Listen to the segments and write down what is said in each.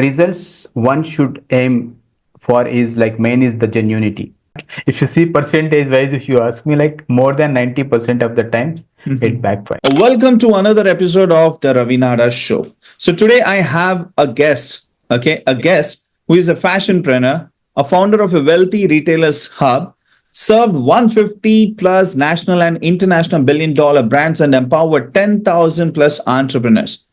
results one should aim for is like main is the genuinity. If you see percentage wise, if you ask me, like more than 90% of the times it backfires. Welcome to another episode of the Ravi Nadar Show. So today I have a guest, a guest who is a fashionpreneur, a founder of a wealthy retailers hub, served 150 plus national and international billion-dollar brands and empowered 10,000 plus entrepreneurs.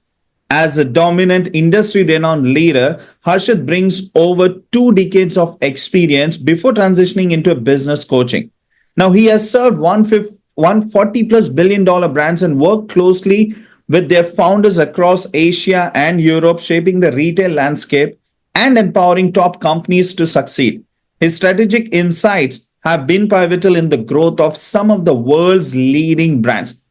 As a dominant industry renowned leader, Harshad brings over 2 decades of experience before transitioning into business coaching. Now, he has served 140 plus billion-dollar brands and worked closely with their founders across Asia and Europe, shaping the retail landscape and empowering top companies to succeed. His strategic insights have been pivotal in the growth of some of the world's leading brands.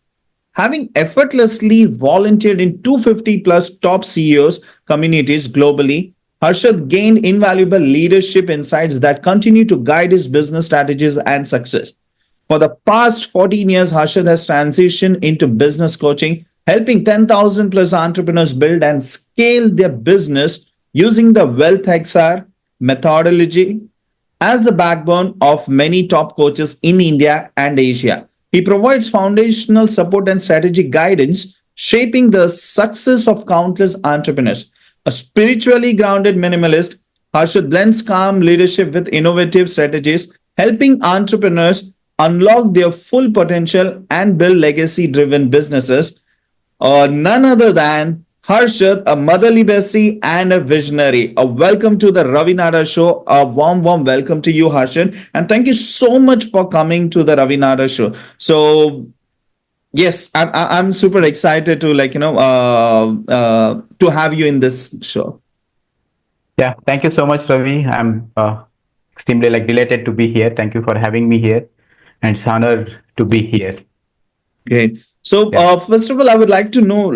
Having effortlessly volunteered in 250 plus top CEOs communities globally, Harshad gained invaluable leadership insights that continue to guide his business strategies and success. For the past 14 years, Harshad has transitioned into business coaching, helping 10,000 plus entrepreneurs build and scale their business using the Wealth XR methodology as the backbone of many top coaches in India and Asia. He provides foundational support and strategic guidance, shaping the success of countless entrepreneurs. A spiritually grounded minimalist, Harshad blends calm leadership with innovative strategies, helping entrepreneurs unlock their full potential and build legacy driven businesses. None other than Harshad, a motherly bestie and a visionary. A welcome to the Ravi Nadar Show. A warm welcome to you, Harshad. And thank you so much for coming to the Ravi Nadar Show. So, yes, I'm super excited to to have you in this show. Yeah, thank you so much, Ravi. I'm extremely like delighted to be here. Thank you for having me here, and it's honor to be here. Great. So, Yeah. first of all, I would like to know,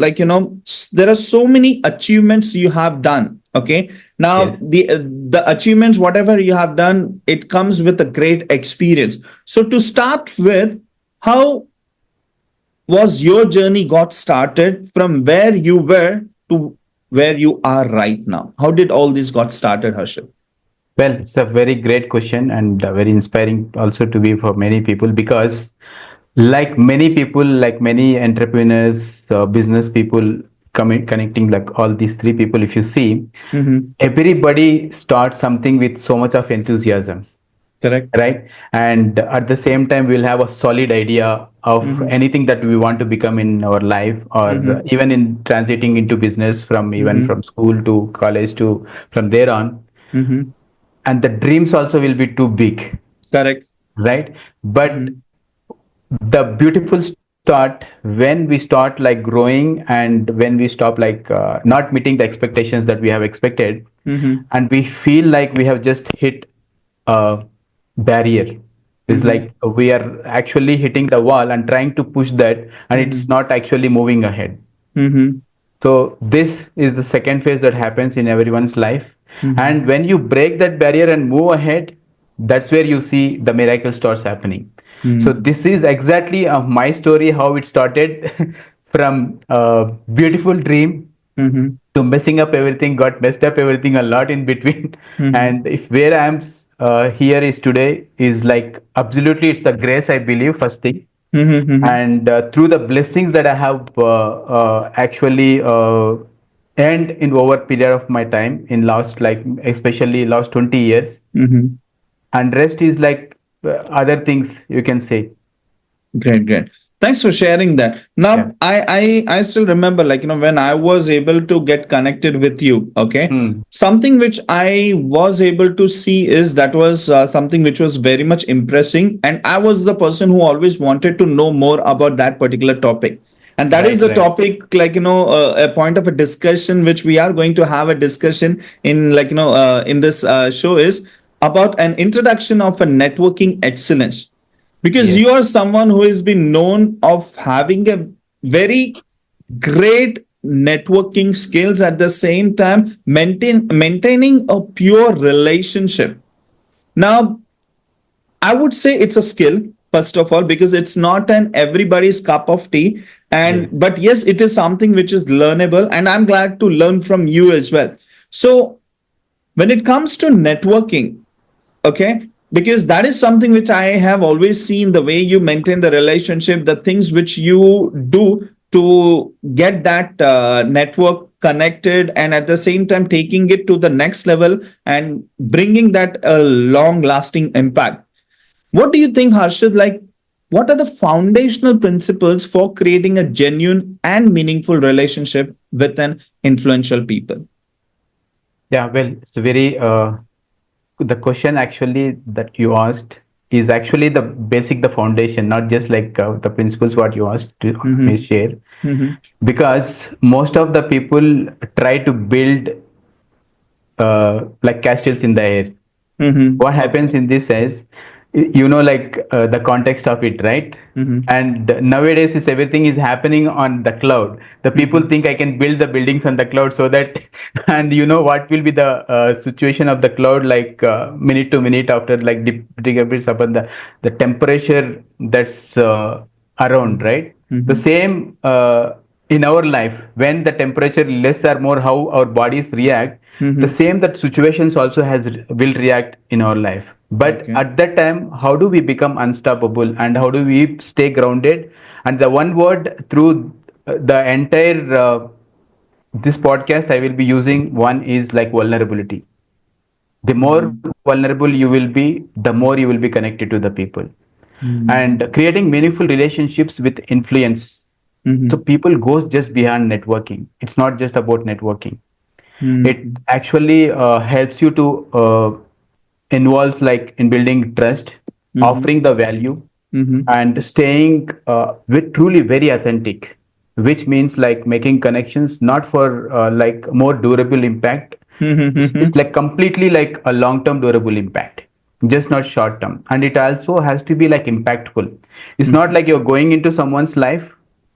there are so many achievements you have done. Okay. Now, Yes. the achievements, whatever you have done, it comes with a great experience. So, to start with, how was your journey got started from where you were to where you are right now? How did all this got started, Harshit? Well, it's a very great question and very inspiring also to be for many people because, like many people, like many entrepreneurs, business people, connecting like all these three people, if you see, Mm-hmm. everybody starts something with so much of enthusiasm, Correct. right? And at the same time, we'll have a solid idea of Mm-hmm. anything that we want to become in our life, or Mm-hmm. even in transiting into business from even Mm-hmm. from school to college to from there on. Mm-hmm. And the dreams also will be too big, Correct. right? But Mm-hmm. the beautiful start when we start like growing and when we stop like not meeting the expectations that we have expected, Mm-hmm. and we feel like we have just hit a barrier. It's Mm-hmm. like we are actually hitting the wall and trying to push that, and it's Mm-hmm. not actually moving ahead. Mm-hmm. So this is the second phase that happens in everyone's life. Mm-hmm. And when you break that barrier and move ahead, that's where you see the miracle starts happening. So Mm-hmm. this is exactly my story, how it started from a beautiful dream Mm-hmm. to messing up everything, got messed up everything a lot in between. Mm-hmm. And if where I am here is today is like absolutely it's a grace, I believe, first thing. Mm-hmm. And through the blessings that I have actually earned in over period of my time in last like especially last 20 years, Mm-hmm. and rest is like other things you can say. Great, great. Thanks for sharing that. Yeah. Now, I still remember, when I was able to get connected with you. Okay, Hmm. something which I was able to see is that was something which was very much impressing, and I was the person who always wanted to know more about that particular topic. And that is Right, the right. topic, a point of a discussion which we are going to have a discussion in, in this show is about an introduction of a networking excellence, because Yes. you are someone who has been known of having a very great networking skills, at the same time maintaining a pure relationship. Now, I would say it's a skill, first of all, because it's not an everybody's cup of tea. And Yes. but yes, it is something which is learnable, and I'm glad to learn from you as well. So when it comes to networking, okay, because that is something which I have always seen, the way you maintain the relationship, the things which you do to get that network connected, and at the same time taking it to the next level and bringing that a long lasting impact. What do you think, Harshad? Like, what are the foundational principles for creating a genuine and meaningful relationship with an influential people? Yeah, well, it's very the question actually that you asked is actually the basic, the foundation, not just like the principles what you asked to me Mm-hmm. share. Mm-hmm. Because most of the people try to build like castles in the air. Mm-hmm. What happens in this is, you know, like the context of it, right? Mm-hmm. And nowadays is everything is happening on the cloud. The people Mm-hmm. think I can build the buildings on the cloud, so that and you know what will be the situation of the cloud, like minute to minute after, like depends upon the temperature that's around, right? The Mm-hmm. same in our life, when the temperature less or more, how our bodies react, the Mm-hmm. same that situations also has will react in our life. But Okay. at that time, how do we become unstoppable and how do we stay grounded? And the one word through the entire this podcast I will be using, one is like vulnerability. The more Mm-hmm. vulnerable you will be, the more you will be connected to the people. And Mm-hmm. creating meaningful relationships with influence. So Mm-hmm. people goes just beyond networking. It's not just about networking. It Mm-hmm. actually helps you to involves like in building trust, Mm-hmm. offering the value, Mm-hmm. and staying with truly very authentic, which means like making connections not for like more durable impact. It's Mm-hmm. like completely like a long term durable impact, just not short term. And it also has to be like impactful. It's not like you're going into someone's life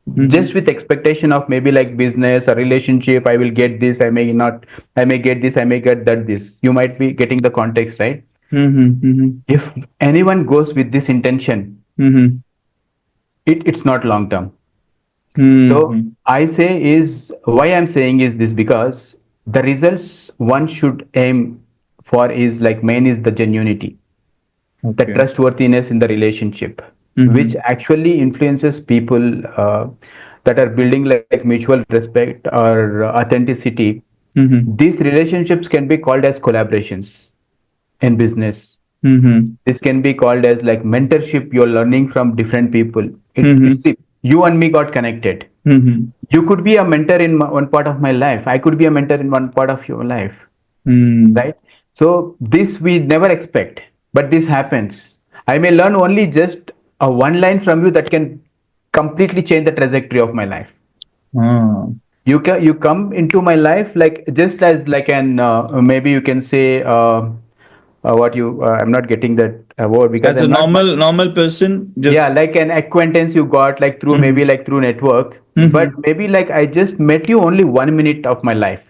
Mm-hmm. just with expectation of maybe like business or relationship. I will get this, I may not, I may get this, I may get that. This you might be getting the context, right? Mm-hmm. If anyone goes with this intention, Mm-hmm. it's not long term. So Mm-hmm. I say is, why I'm saying is this, because the results one should aim for is like main is the genuinity, the Okay. trustworthiness in the relationship, which Mm-hmm. actually influences people that are building like mutual respect or authenticity. Mm-hmm. These relationships can be called as collaborations in business. Mm-hmm. This can be called as like mentorship. You're learning from different people. Mm-hmm. It's you and me got connected. Mm-hmm. You could be a mentor in one part of my life. I could be a mentor in one part of your life, Mm-hmm. right? So this we never expect, but this happens. I may learn only just a one line from you that can completely change the trajectory of my life. Ah. You come into my life like just as like an maybe you can say what you I'm not getting that word because As a I'm not much. normal person, Yeah, just. like an acquaintance you got like through Mm-hmm. maybe like through network, but Mm-hmm. maybe like I just met you only 1 minute of my life,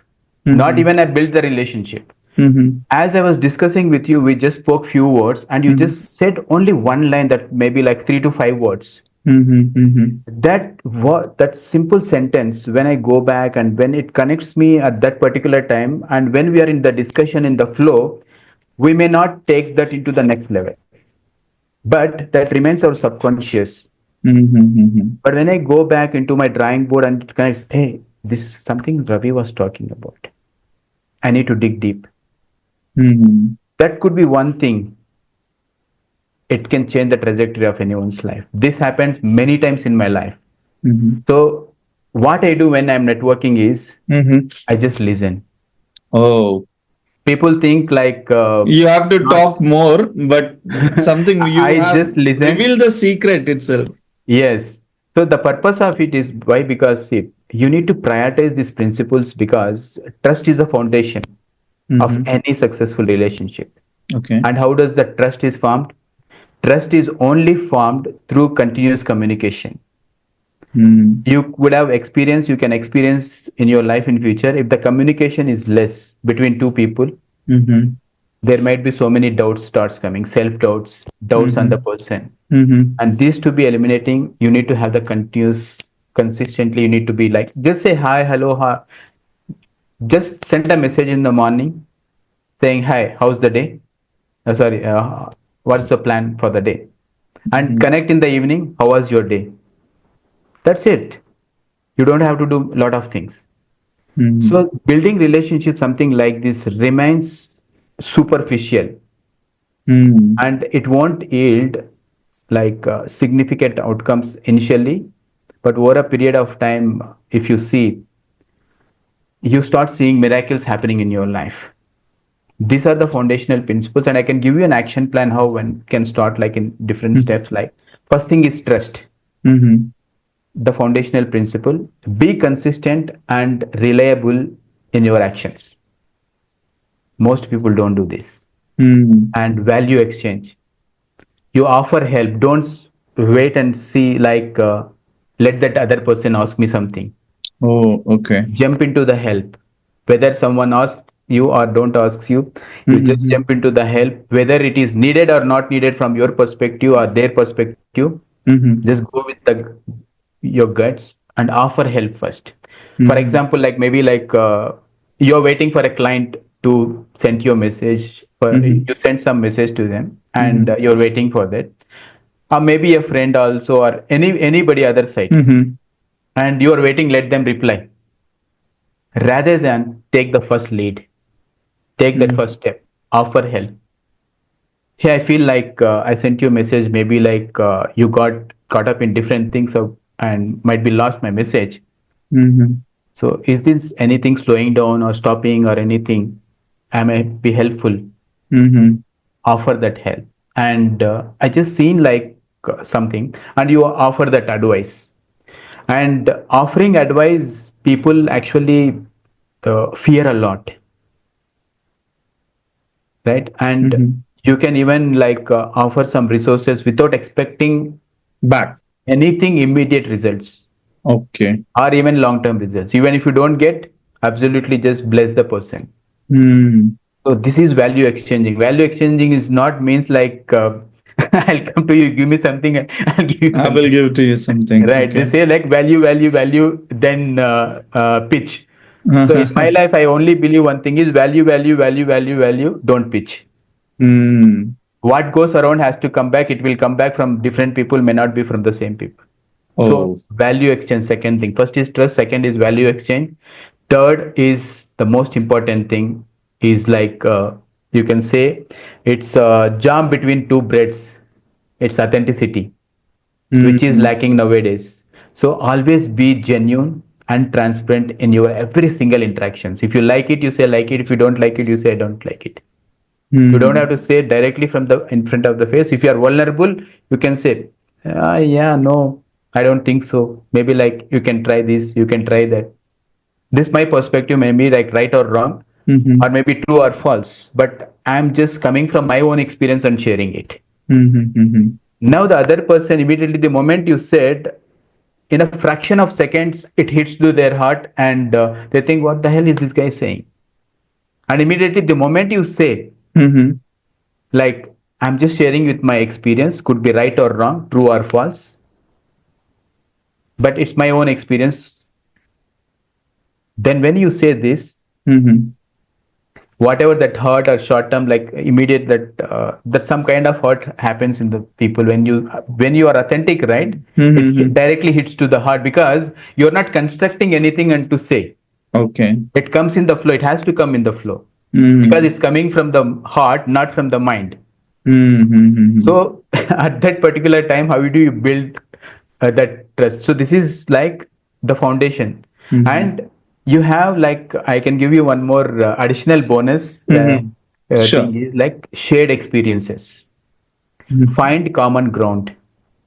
not Mm-hmm. even I built the relationship. Mm-hmm. As I was discussing with you, we just spoke few words and you Mm-hmm. just said only one line, that maybe like 3 to 5 words. Mm-hmm. Mm-hmm. That simple sentence, when I go back and when it connects me at that particular time, and when we are in the discussion in the flow, we may not take that into the next level, but that remains our subconscious. Mm-hmm. But when I go back into my drawing board and it connects, hey, this is something Ravi was talking about, I need to dig deep. Mm-hmm. That could be one thing. It can change the trajectory of anyone's life. This happens many times in my life. Mm-hmm. So what I do when I'm networking is Mm-hmm. I just listen. Oh, People think like you have to not talk more, but something you I have just listen. revealed the secret itself. Yes. So the purpose of it is why, because see, you need to prioritize these principles, because trust is the foundation of Mm-hmm. any successful relationship. Okay. And how does the trust is formed? Trust is only formed through continuous communication. Mm-hmm. You would have experience, you can experience in your life in future, if the communication is less between two people, Mm-hmm. there might be so many doubts starts coming, self doubts, doubts on the Mm-hmm. person. Mm-hmm. And these to be eliminating, you need to have the continuous, consistently, you need to be like just say hi, hello, hi. Just send a message in the morning saying, "Hi, how's the day? Sorry, what's the plan for the day?" And Mhm. connect in the evening. How was your day? That's it. You don't have to do a lot of things. Mhm. So building relationship, something like this, remains superficial, Mhm. and it won't yield significant outcomes initially, but over a period of time, if you see, you start seeing miracles happening in your life. These are the foundational principles, and I can give you an action plan how one can start, like in different Mhm. steps. Like, first thing is trust. Mhm. The foundational principle: be consistent and reliable in your actions. Most people don't do this. Mhm. And value exchange: you offer help. Don't wait and see, let that other person ask me something. Oh, okay. Jump into the help. Whether someone asks you or don't ask you, you just Mhm. jump into the help, whether it is needed or not needed from your perspective or their perspective. Mhm. Just go with your guts and offer help first. For Mhm. example, like maybe you're waiting for a client to send you a message, Mhm. you send some message to them, and Mhm. you're waiting for that, or maybe a friend also, or anybody other sides, Mhm. and you are waiting, let them reply. Rather than take the first lead, take that Mhm. first step, offer help. Hey, I feel like I sent you a message, maybe you got caught up in different things and might be lost my message. Mhm. So is this anything slowing down or stopping or anything? I might be helpful. Mhm. Offer that help. And I just seen something, and you offer that advice. And offering advice, people actually fear a lot, right? And Mhm. you can even offer some resources without expecting Back. anything immediate results Okay. or even long term results. Even if you don't get, absolutely just bless the person. Mhm. So this is value exchanging. Value exchanging is not means I'll come to you, give me something, and I'll give you I will something. give to you something. Right? They Okay. say like value, value, value, then pitch. So in my life, I only believe one thing is value, value, value, value, value. Don't pitch. Hmm. What goes around has to come back. It will come back from different people, may not be from the same people. So Oh. value exchange, second thing. First is trust, second is value exchange. Third is the most important thing, is you can say it's a jam between two breads. It's authenticity, which is Hmm. lacking nowadays. So always be genuine and transparent in your every single interactions. If you like it, you say like it. If you don't like it, you say I don't like it. You don't have Hmm. to say it directly from the in front of the face. If you are vulnerable, you can say, yeah, no, I don't think so. Maybe like you can try this, you can try that. This my perspective may be like right or wrong, or Mhm. maybe true or false. But I'm just coming from my own experience and sharing it. Mhm. Mhm. Now the other person, immediately the moment you said, in a fraction of seconds, it hits to their heart, and they think, what the hell is this guy saying? And immediately the moment you say, Mhm. like, I'm just sharing with my experience, could be right or wrong, true or false, but it's my own experience. Then when you say this, Mhm. whatever that hurt or short term, like immediate, that some kind of hurt happens in the people when you are authentic, right? It Mhm. directly hits to the heart, because you're not constructing anything and to say. Okay. It comes in the flow. It has to come in the flow, because Mhm. it's coming from the heart, not from the mind. Mhm. Mhm. So at that particular time, how do you build that trust? So this is like the foundation. Mhm. And you have, like, I can give you one more additional bonus Mhm. thing, Sure. is like shared experiences. Mhm. Find common ground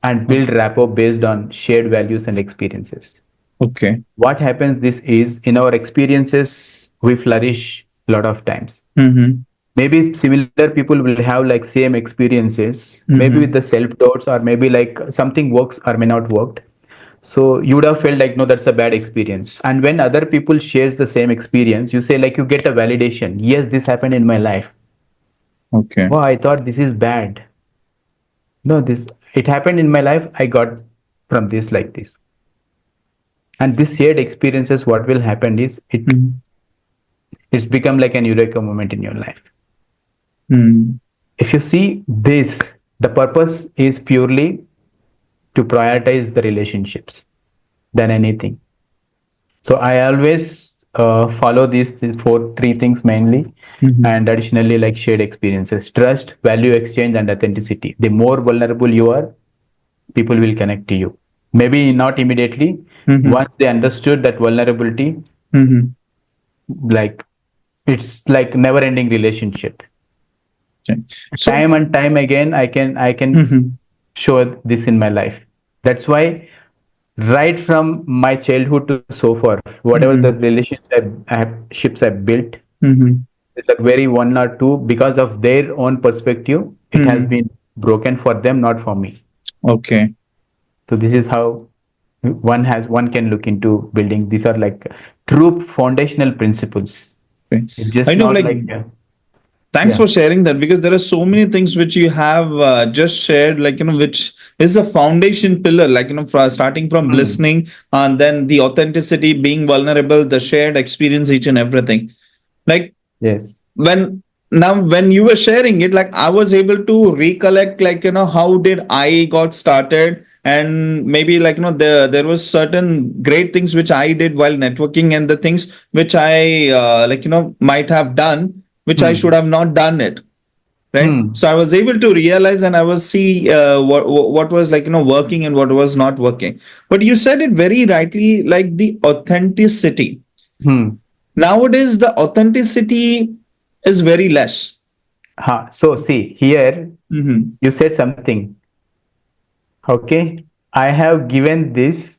and build rapport based on shared values and experiences. Okay. What happens, this is, in our experiences we flourish a lot of times. Mhm. Maybe similar people will have like same experiences, maybe with the Mhm. self doubts, or maybe like something works or may not worked. So you would have felt like, no, that's a bad experience. And when other people shares the same experience, you say, like, you get a validation. Yes, this happened in my life. Okay. Wow, I thought this is bad. No, this, it happened in my life. I got from this like this. And this shared experiences, what will happen is, it Mhm. It's become like an eureka moment in your life. Hmm. If you see this, the purpose is purely to prioritize the relationships than anything. So I always follow these three things mainly, Hmm. and additionally like shared experiences, trust, value exchange, and authenticity. The more vulnerable you are, people will connect to you. Maybe not immediately. Hmm. Once they understood that vulnerability, Hmm. like it's like never-ending relationship. Okay. So, Time and time again, I can hmm, show this in my life. That's why right from my childhood to so far, whatever the hmm, relationships I built, hmm, it's like very one or two because of their own perspective. It has hmm. been broken for them, not for me. Okay. So this is how one can look into building. These are like true foundational principles. Okay. It's I just know, not like, like thanks yeah. for sharing that, because there are so many things which you have just shared, like, which is a foundation pillar, like, starting from Hmm. listening, and then the authenticity, being vulnerable, the shared experience, each and everything. Like, Yes. when now when you were sharing it, like, I was able to recollect, like, how did I got started, and maybe, like, there was certain great things which I did while networking, and the things which I like, might have done, which I should Hmm. have not done it, right? Hmm. So I was able to realize, and I was see what was, like, working and what was not working. But you said it very rightly, like the authenticity. Hmm. Nowadays the authenticity is very less. So see here, Hmm. you said something. Okay, I have given this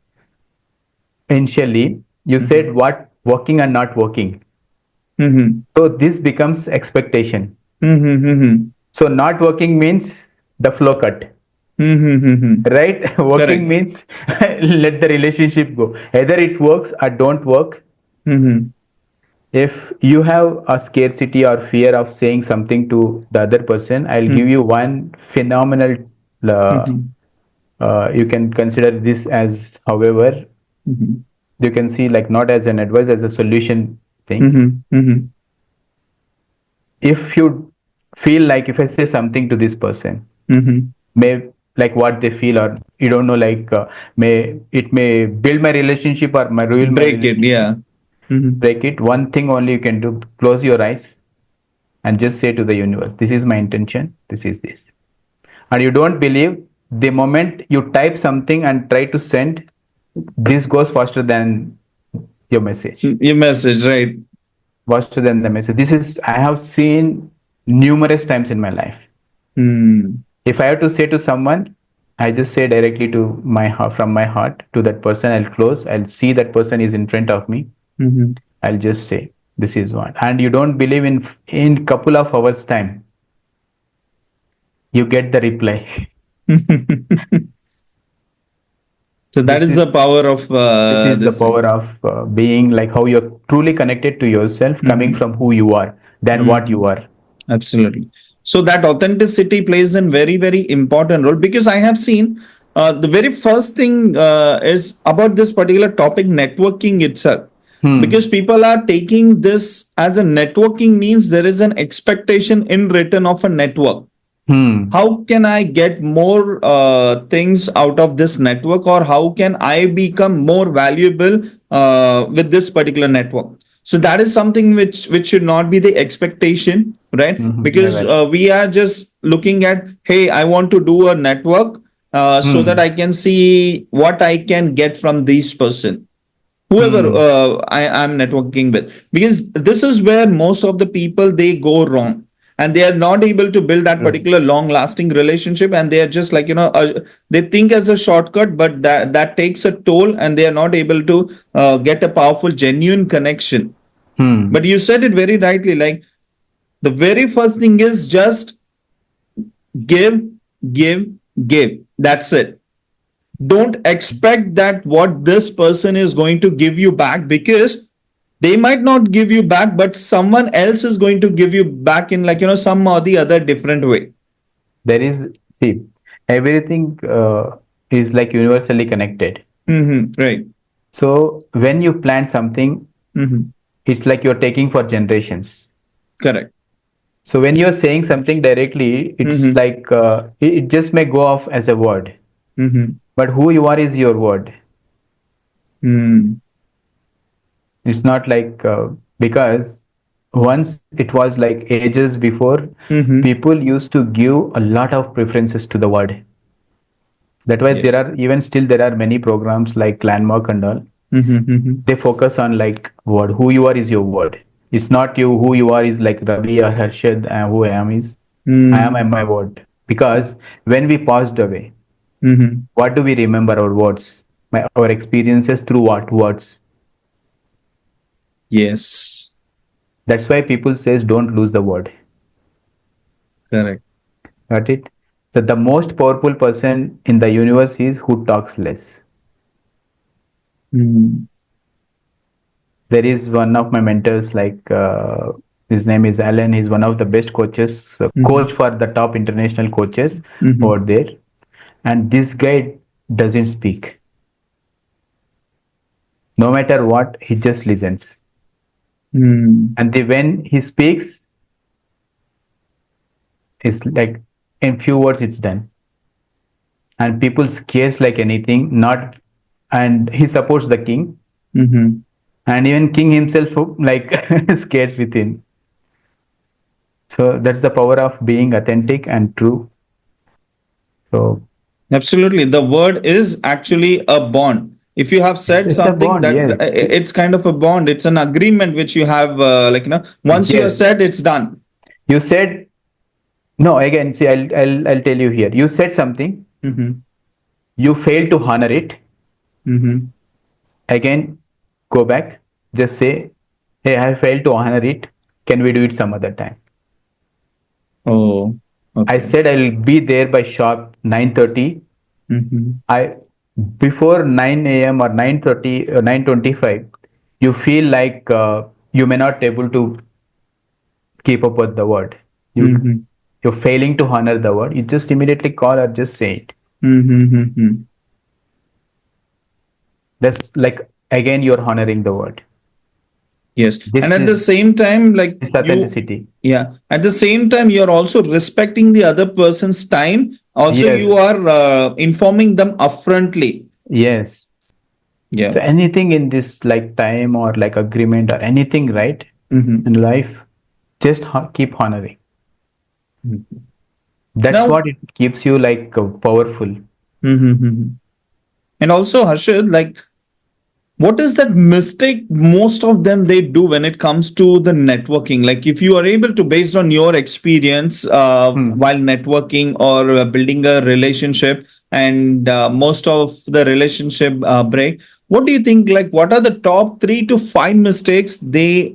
initially. You Hmm. said what working and not working. Hmm. So this becomes expectation. Hmm. Hmm. So not working means the flow cut, Hmm. right? Working Correct. means let the relationship go. Either it works or don't work. Hmm. If you have a scarcity or fear of saying something to the other person, I'll give you one phenomenal. Uh, Hmm. you can consider this as, however, Hmm. you can see like not as an advice, as a solution thing. Hmm. Hmm. If you feel like if I say something to this person, Hmm. may like what they feel, or you don't know, like may it may build my relationship or may ruin my Break it. relationship, Yeah. Hmm. break it. One thing only you can do: close your eyes and just say to the universe, this is my intention, this is this. And you don't believe, the moment you type something and try to send, this goes faster than your message, Your message, right? faster than the message. This is, I have seen numerous times in my life. Hmm. If I have to say to someone, I just say directly to my heart, from my heart to that person. I'll close, I'll see that person is in front of me, Hmm. I'll just say this is what. And you don't believe, in couple of hours time you get the reply. So that this is is the power of this is the this thing. power of being, like how you're truly connected to yourself, coming Hmm. from who you are than what Hmm. you are. Absolutely. So that authenticity plays a very, very important role, because I have seen the very first thing is about this particular topic, networking itself. Because Hmm. people are taking this as a networking means there is an expectation in return of a network. Hmm. How can I get more things out of this network, or how can I become more valuable with this particular network? So that is something which should not be the expectation, right? Because Never. we are just looking at, hey, I want to do a network so that I Hmm. can see what I can get from this person, whoever Hmm. I am networking with. Because this is where most of the people they go wrong, and they are not able to build that True. particular long lasting relationship, and they are just like, they think as a shortcut, but that takes a toll, and they are not able to get a powerful genuine connection. But Hmm. you said it very rightly, like the very first thing is just give, give, give. That's it. Don't expect that what this person is going to give you back, because they might not give you back, but someone else is going to give you back in, like, some or the other different way. There is, see, everything is like universally connected. Mm-hmm. Right. So when you plant something, Mm-hmm. it's like you're taking for generations. Correct. So when you're saying something directly, it's Mm-hmm. like it just may go off as a word, Mm-hmm. but who you are is your word. Mm. It's not like because once it was like ages before, Mm-hmm. people used to give a lot of preferences to the word. That why there Yes. are even still there are many programs like Landmark and all. Mm-hmm. Mm-hmm. They focus on like word. Who you are is your word. It's not you. Who you are is like Ravi or Harshad. And who I am is I am Mm. and my word. Because when we passed away, Mm-hmm. what do we remember our words? Our experiences through what words? Yes. That's why people says don't lose the word. Correct. Got it? So the most powerful person in the universe is who talks less. Mm. There is one of my mentors, like his name is Alan. He's one of the best coaches, Mm-hmm. coach for the top international coaches Mm-hmm. over there. And this guy doesn't speak. No matter what, he just listens. Mm. And when he speaks, it's like in few words it's done. And people scares like anything. Not, and he supports the king, Mm-hmm. and even king himself like scares within. So that's the power of being authentic and true. So Absolutely. The word is actually a bond. If you have said it's a something bond, that yes. it's kind of a bond, it's an agreement which you have, once you have Yes. said, it's done. You said no again. See, I'll tell you here. You said something. Mm-hmm. You failed to honor it. Mm-hmm. Again, go back. Just say, "Hey, I failed to honor it. Can we do it some other time?" Oh, I okay. said I'll be there by sharp 9:30. Mm-hmm. I before 9 a.m. or 9:30 or 9:25. You feel like you may not able to keep up with the word. You Mm-hmm. you're failing to honor the word. You just immediately call or just say it. Mm-hmm. Mm-hmm. That's like again you're honoring the word. Yes. And This at the is same time, like this you, authenticity. yeah, at the same time, you're also respecting the other person's time. Also, you Yes, are informing them upfrontly. yes. Yeah. So anything in this like time or like agreement or anything, right, Mm-hmm. in life, just keep honoring. Mm-hmm. That's Now, what it keeps you like powerful. mm-hmm. Mm-hmm. And also, Harshad, like what is that mistake most of them they do when it comes to the networking? Like if you are able to, based on your experience Hmm. while networking or building a relationship, and most of the relationship break, what do you think, like what are the top 3 to 5 mistakes they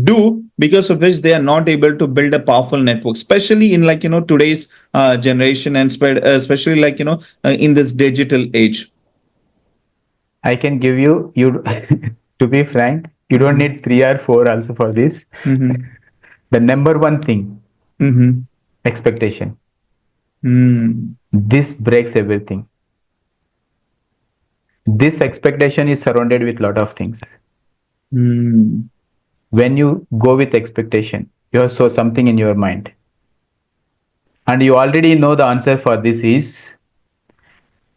do because of which they are not able to build a powerful network, especially in today's generation, and especially in this digital age? I can give you to be frank, you don't Mm-hmm. need three or four also for this. Mm-hmm. The number one thing, Mm-hmm. expectation. Mm. This breaks everything. This expectation is surrounded with lot of things. Mm. When you go with expectation, you have so something in your mind, and you already know the answer for this is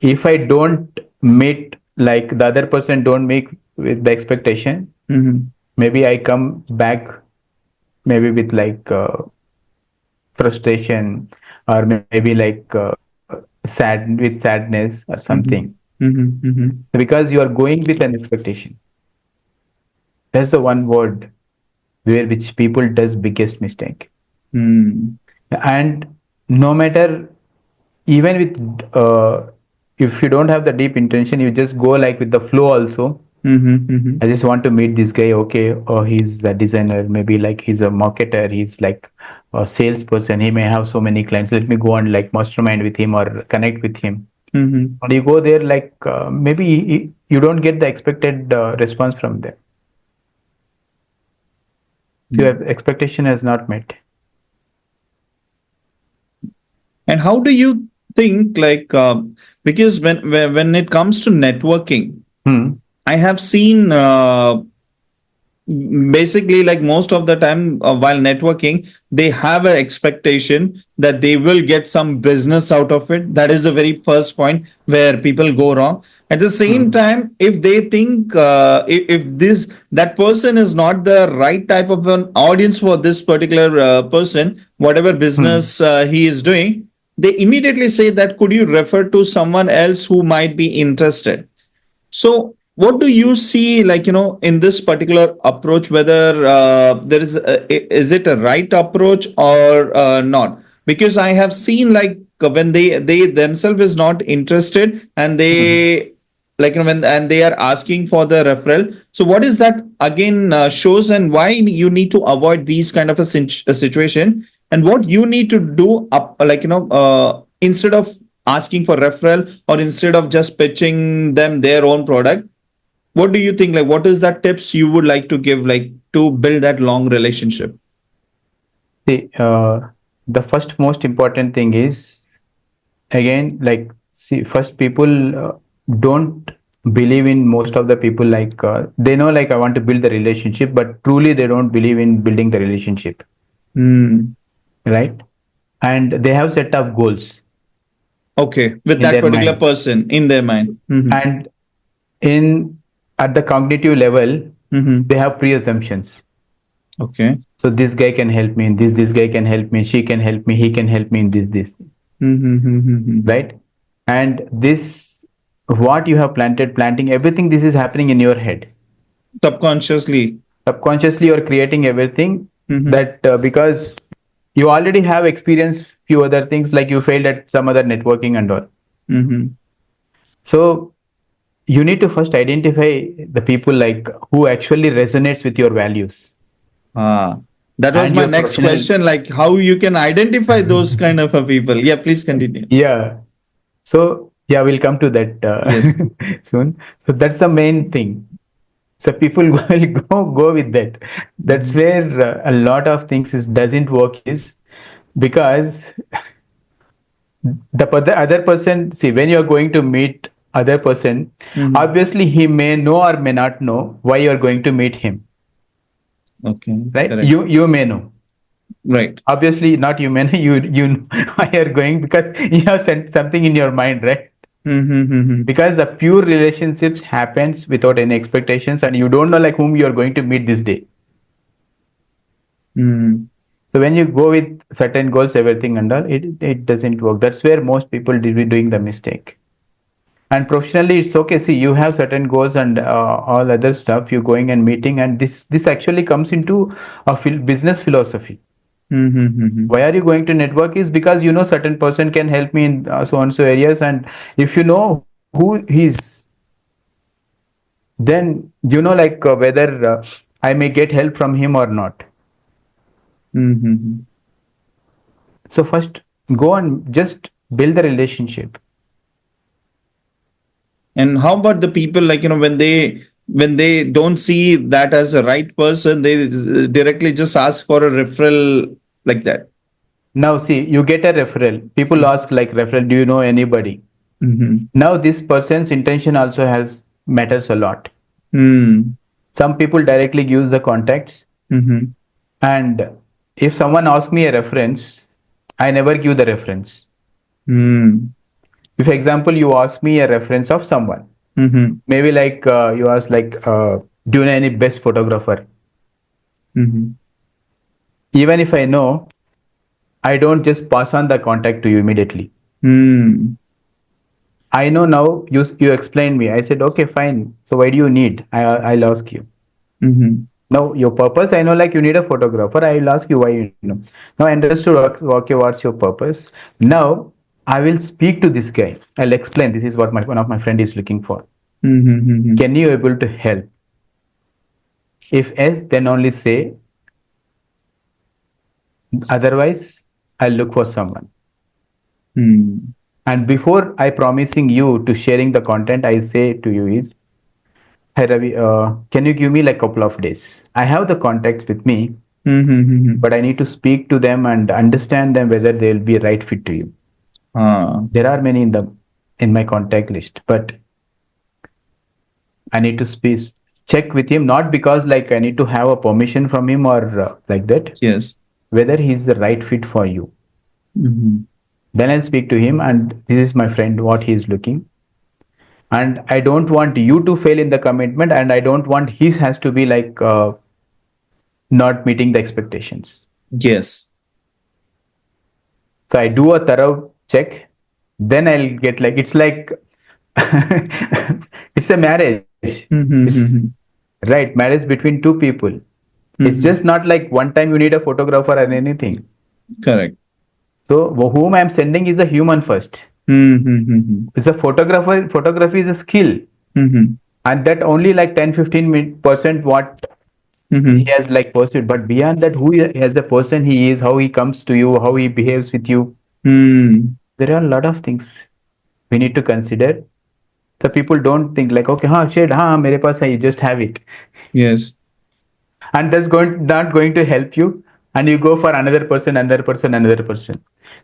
if I don't meet like the other person don't make with the expectation, Mhm. maybe I come back maybe with like frustration or maybe like sad with sadness or something Mhm. Mhm. Mhm. because you are going with an expectation. That's the one word where which people does biggest mistake. Mm. And no matter even with if you don't have the deep intention, you just go like with the flow also. Mhm. I Mhm. just want to meet this guy. Okay, or he's the designer. Maybe like he's a marketer. He's like a salesperson. He may have so many clients. Let me go and like mastermind with him or connect with him. Mhm. And you go there like maybe you don't get the expected response from them. So Mm. your expectation has not met. And how do you think, like, because when it comes to networking, Hmm. I have seen basically, like most of the time while networking, they have an expectation that they will get some business out of it. That is the very first point where people go wrong. At the same Hmm. time, if they think if this that person is not the right type of an audience for this particular person, whatever Hmm. business he is doing, they immediately say that could you refer to someone else who might be interested. So, what do you see, like, in this particular approach, whether is it a right approach or not? Because I have seen, like, when they themselves is not interested, and Hmm. they, like, when and they are asking for the referral. So what is that again shows, and why you need to avoid these kind of a situation, and what you need to do up, like, instead of asking for referral, or instead of just pitching them their own product, what do you think, like, what is that tips you would like to give, like, to build that long relationship? See, the first most important thing is, again, like, see, first people don't believe in, most of the people, like, they know, like, I want to build the relationship, but truly they don't believe in building the relationship, Hmm. right? And they have set up goals Okay, with in that their particular mind, person in their mind. Hmm. and in at the cognitive level, Hmm. they have pre-assumptions. Okay. So this guy can help me in this guy can help me, she can help me, he can help me in this, Hmm. right? And this, what you have planting everything, this is happening in your head. Subconsciously. Subconsciously you're creating everything, Hmm. that because you already have experienced few other things, like you failed at some other networking and all. Hmm. So you need to first identify the people, like, who actually resonates with your values Ah, that was and my your next professional. question. Like, how you can identify those kind of people? Yeah, please continue. Yeah. So yeah, we'll come to that Yes. soon. So that's the main thing. So people will go with that. That's Hmm. where a lot of things is doesn't work, is because the other person, see, when you're going to meet other person, Hmm. obviously he may know or may not know why you're going to meet him, Okay, right? correct. You may know. Right. Obviously not, you may know, you know why you're going, because you have sent something in your mind, right? Mm-hmm. Because the pure relationships happens without any expectations, and you don't know, like, whom you are going to meet this day. Mm-hmm. So when you go with certain goals, everything and all, it doesn't work. That's where most people did be doing the mistake. And professionally, it's okay. See, you have certain goals and all other stuff. You're going and meeting, and this actually comes into a business philosophy. Mm-hmm. Why are you going to network? Is because you know certain person can help me in so and so areas, and if you know who he's, then you know, like, whether I may get help from him or not. Mm-hmm. So first, go and just build the relationship. And how about the people, like, when they don't see that as a right person, they directly just ask for a referral like that. Now see, you get a referral, people ask, like, referral, do you know anybody? Mm-hmm. Now this person's intention also has matters a lot. Mm-hmm. Some people directly use the contacts, Mm-hmm. and if someone asks me a reference, I never give the reference. Mm-hmm. If example you ask me a reference of someone, Mm-hmm. maybe like, you ask, like, do you know any best photographer? Mm-hmm. Even if I know, I don't just pass on the contact to you immediately. Mm-hmm. I know now, you explained me. I said, okay, fine. So why do you need? I'll ask you. Mm-hmm. Now your purpose, I know, like, you need a photographer. I will ask you why, you know. Now I understood, okay, what's your purpose? Now I will speak to this guy. I'll explain, this is what one of my friend is looking for. Mm-hmm. Can you able to help? If yes, then only say. Otherwise, I'll look for someone. Mm-hmm. And before I promising you to sharing the content, I say to you is, hey Ravi, can you give me like couple of days? I have the contacts with me, Mm-hmm. but I need to speak to them and understand them whether they will be a right fit to you. Ah. There are many in my contact list, but I need to check with him, not because like I need to have a permission from him or like that, Yes. whether he's the right fit for you. Mm-hmm. Then I'll speak to him, and this is my friend, what he is looking. And I don't want you to fail in the commitment, and I don't want his has to be like not meeting the expectations. Yes. So I do a thorough check. Then I'll get like it's like it's a marriage. It's Mm-hmm. right marriage between two people. It's just Mm-hmm. not like one time you need a photographer or anything. Correct. So whom I'm sending is a human first. Mm-hmm. It's a photographer. Photography is a skill, Mm-hmm. and that only like 10-15% what he Mm-hmm. has like pursued. But beyond that, who he as a person he is, how he comes to you, how he behaves with you, Mm. there are a lot of things we need to consider. So people don't think like, okay, हाँ shade, हाँ मेरे पास है, you just have it, Yes. and that's going not going to help you, and you go for another person, another person, another person.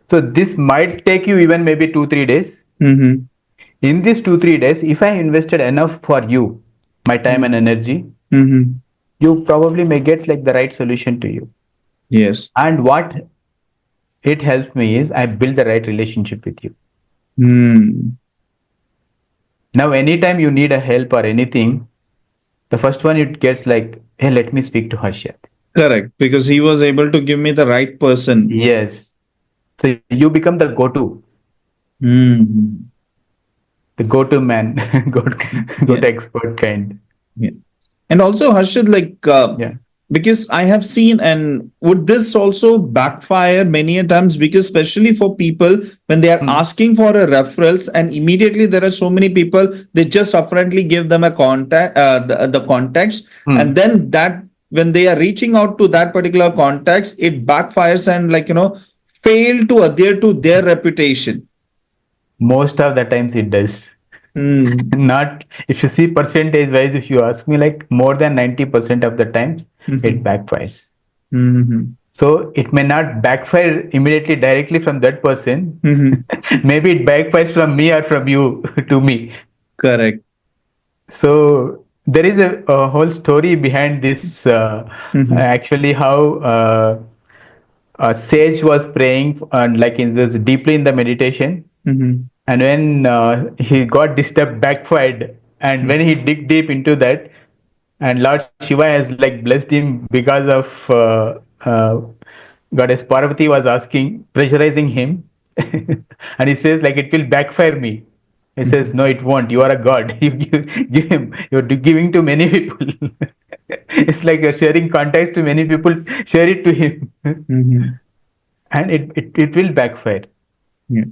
So this might take you even maybe 2-3 days. Mm-hmm. In these 2-3 days, if I invested enough for you, my time and energy, Mm-hmm. you probably may get like the right solution to you. Yes. And what it helps me is I build the right relationship with you. Mm. Now, anytime you need a help or anything, the first one it gets like, hey, let me speak to Harshad. Correct. Because he was able to give me the right person. Yes. So you become the go-to, Mm-hmm. the go-to man, go Yeah. to expert kind. Yeah. And also, Harshad, like, Yeah. because I have seen, and would this also backfire many a times? Because especially for people when they are Hmm. asking for a referrals, and immediately there are so many people, they just upfrontly give them a contact, the context, and Hmm. then that when they are reaching out to that particular context, it backfires and fail to adhere to their reputation. Most of the times it does. Mm. Not if you see percentage wise, if you ask me, like more than 90% of the times it Mhm. backfires. Mhm. So it may not backfire immediately directly from that person. Mhm. Maybe it backfires from me or from you to me. Correct. So there is a whole story behind this. Mhm. Actually, how sage was praying and like in this deeply in the meditation, Mhm. and when he got disturbed, backfired, and when he dig deep into that, and Lord Shiva has like blessed him because of Goddess Parvati was asking, pressurizing him, and he says like it will backfire me. He says Mhm. no, it won't. You are a god. You give him. You're giving to many people. It's like you're sharing contacts to many people. Share it to him, Mhm. and it will backfire Yeah.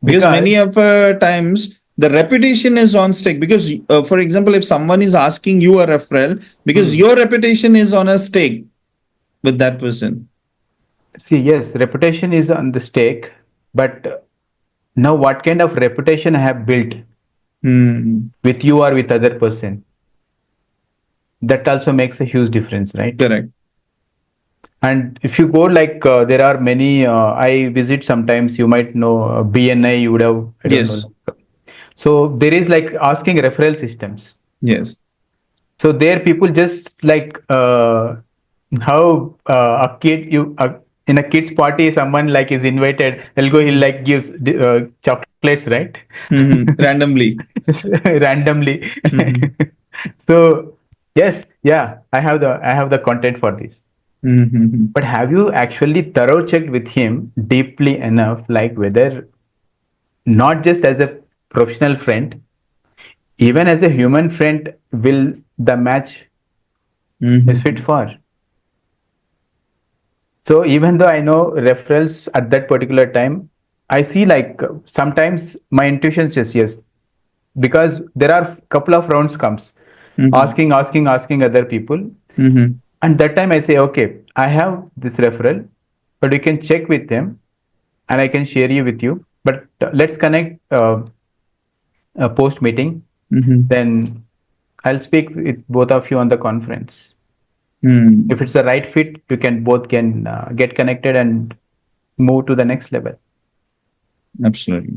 Because many because. of times the reputation is on stake. Because, for example, if someone is asking you a referral, because Hmm. your reputation is on a stake with that person. See, yes, reputation is on the stake, but now what kind of reputation I have built Hmm. with you or with other person, that also makes a huge difference, right? Correct. And if you go like there are many, I visit sometimes. You might know BNI. You would have, I don't know. Yes. Like, so there is like asking referral systems. Yes. So there people just like how a kid you in a kids party someone like is invited, they'll go, he like gives chocolates, right? Randomly. Randomly. Mhm. So yes, yeah, I have the content for this. Mhm. But have you actually thorough checked with him deeply enough, like whether not just as a professional friend, even as a human friend, will the match is fit Mhm. for? So even though I know referrals at that particular time, I see like sometimes my intuition says yes, because there are couple of rounds comes, Mhm. asking other people, Mhm. and that time I say okay, I have this referral, but you can check with them, and I can share you with you. But let's connect a post meeting, Mhm. then I'll speak with both of you on the conference. If Hmm. it's the right fit, you can both can get connected and move to the next level. Absolutely.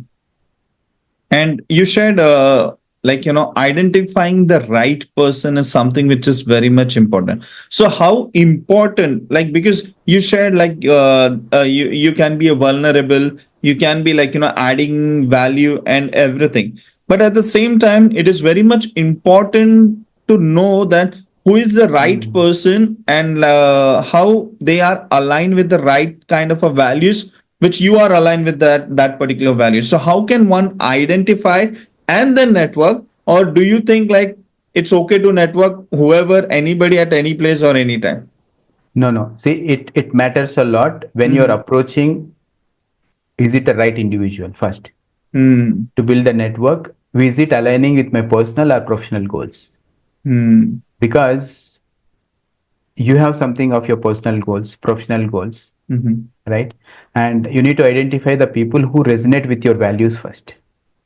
And you shared like identifying the right person is something which is very much important. So how important, like, because you shared like you can be a vulnerable, you can be like adding value and everything, but at the same time it is very much important to know that who is the right Mm. person, and how they are aligned with the right kind of a values which you are aligned with that particular value. So how can one identify and then network, or do you think like it's okay to network whoever, anybody at any place or anytime? No, no. See, it matters a lot when you're Mm-hmm. approaching, is it the right individual first? Mm-hmm. To build a network, is it aligning with my personal or professional goals? Mm-hmm. Because you have something of your personal goals, professional goals, right? And you need to identify the people who resonate with your values first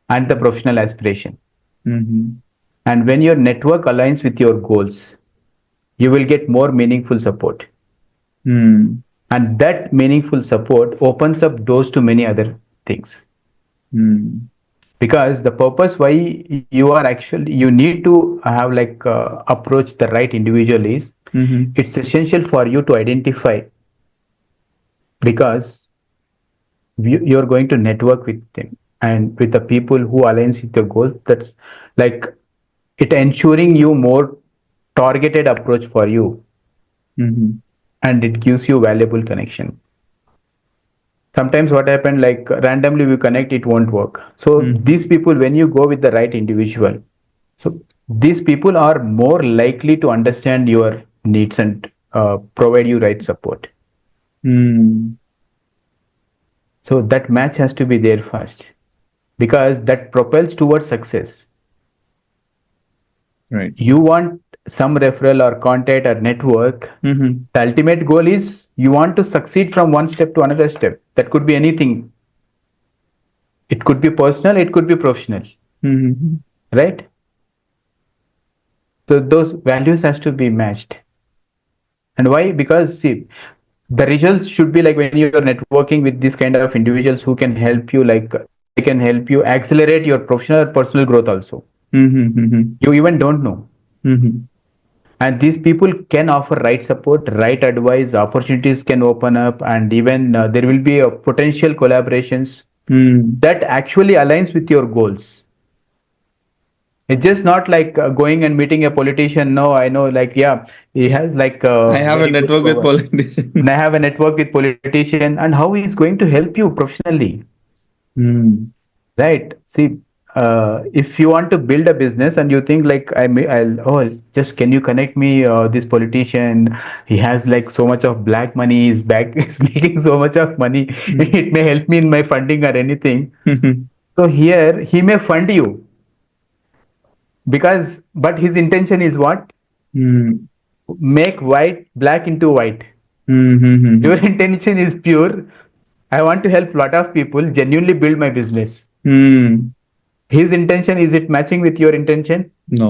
and the professional aspiration. Mm-hmm. And when your network aligns with your goals, you will get more meaningful support. Mm-hmm. And that meaningful support opens up doors to many other things. Mm-hmm. Because the purpose why you are actually you need to have like approach the right individual is, Mm-hmm. it's essential for you to identify, because you're going to network with them and with the people who aligns with your goals. That's like it ensuring you more targeted approach for you, Mm-hmm. and it gives you valuable connection. Sometimes what happened, like randomly we connect, it won't work. So these people, when you go with the right individual, so these people are more likely to understand your needs and provide you right support. Mm-hmm. So that match has to be there first, because that propels towards success. Right. You want some referral or contact or network. Mm-hmm. The ultimate goal is you want to succeed from one step to another step. That could be anything. It could be personal, it could be professional, Mm-hmm. right? So those values has to be matched. And why? Because see, the results should be like when you're networking with these kind of individuals who can help you, like they can help you accelerate your professional or personal growth also. Mm-hmm. You even don't know. Mm-hmm. And these people can offer right support, right advice, opportunities can open up, and even there will be a potential collaborations Mm. that actually aligns with your goals. It's just not like going and meeting a politician. No, I know, like, yeah, he has like I have a very good network with power. And politician. I have a network with politician, and how he's going to help you professionally, Mm. right? See, if you want to build a business and you think like I'll oh, just can you connect me this politician? He has like so much of black money. He's back. He's making so much of money. Mm. It may help me in my funding or anything. Mhm. So here he may fund you, because but his intention is what? Mm. Make white black into white. Your Mhm. intention is pure. I want to help a lot of people genuinely build my business. Mm. His intention, is it matching with your intention? No,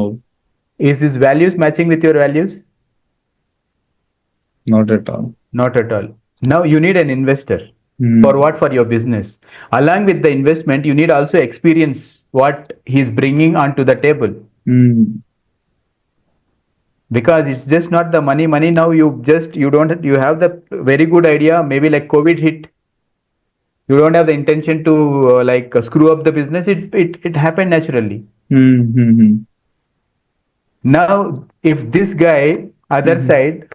Is his values matching with your values? not at all. Not at all. Now you need an investor. For Mm. what? For your business. Along with the investment, you need also experience what he's bringing onto the table. Mm. Because it's just not the money. Now you don't, you have the very good idea. Maybe like COVID hit, you don't have the intention to screw up the business. It happened naturally. Mhm. Now if this guy other Mhm. side,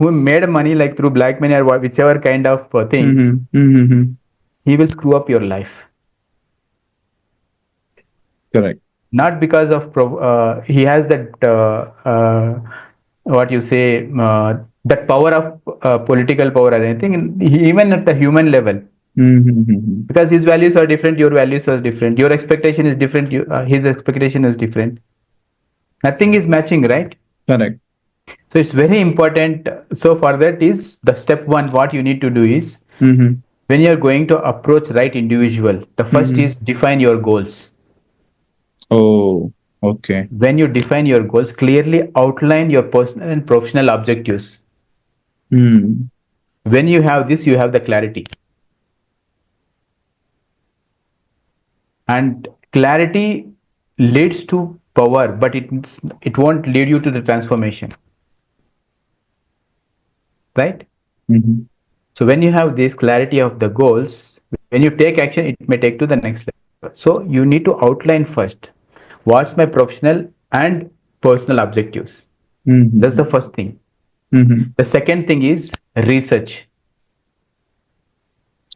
who made money like through black money or whichever kind of thing, Mhm. Mhm. he will screw up your life. Correct. Not because of he has that what you say, that power of political power or anything, even at the human level. Mhm. Because his values are different, your values are different, your expectation is different, his expectation is different. Nothing is matching, right? Correct. So it's very important. So for that is the step one, what you need to do is, Mhm. when you're going to approach right individual, the first Mhm. is define your goals. Oh, okay. When you define your goals, clearly outline your personal and professional objectives. Mm. When you have this, you have the clarity. And clarity leads to power, but it won't lead you to the transformation, right? Mhm. So when you have this clarity of the goals, when you take action, it may take to the next level. So you need to outline first. What's my professional and personal objectives? That's the Mhm. first thing. Mhm. The second thing is research.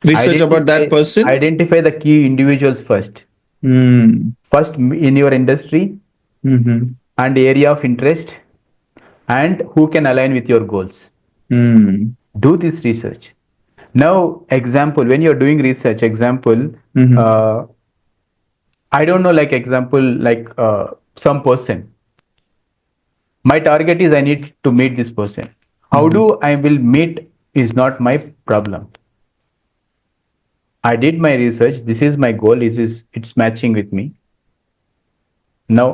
Research about that Identify person. identify the key individuals first. Mm. First in your industry Mhm. and area of interest, and who can align with your goals. Mm. Do this research. Now, example, when you're doing research, example, Mhm. uh, I don't know, like example, like some person. My target is I need to meet this person. How Mhm. do I will meet is not my problem. I did my research. This is my goal. Is it's matching with me. Now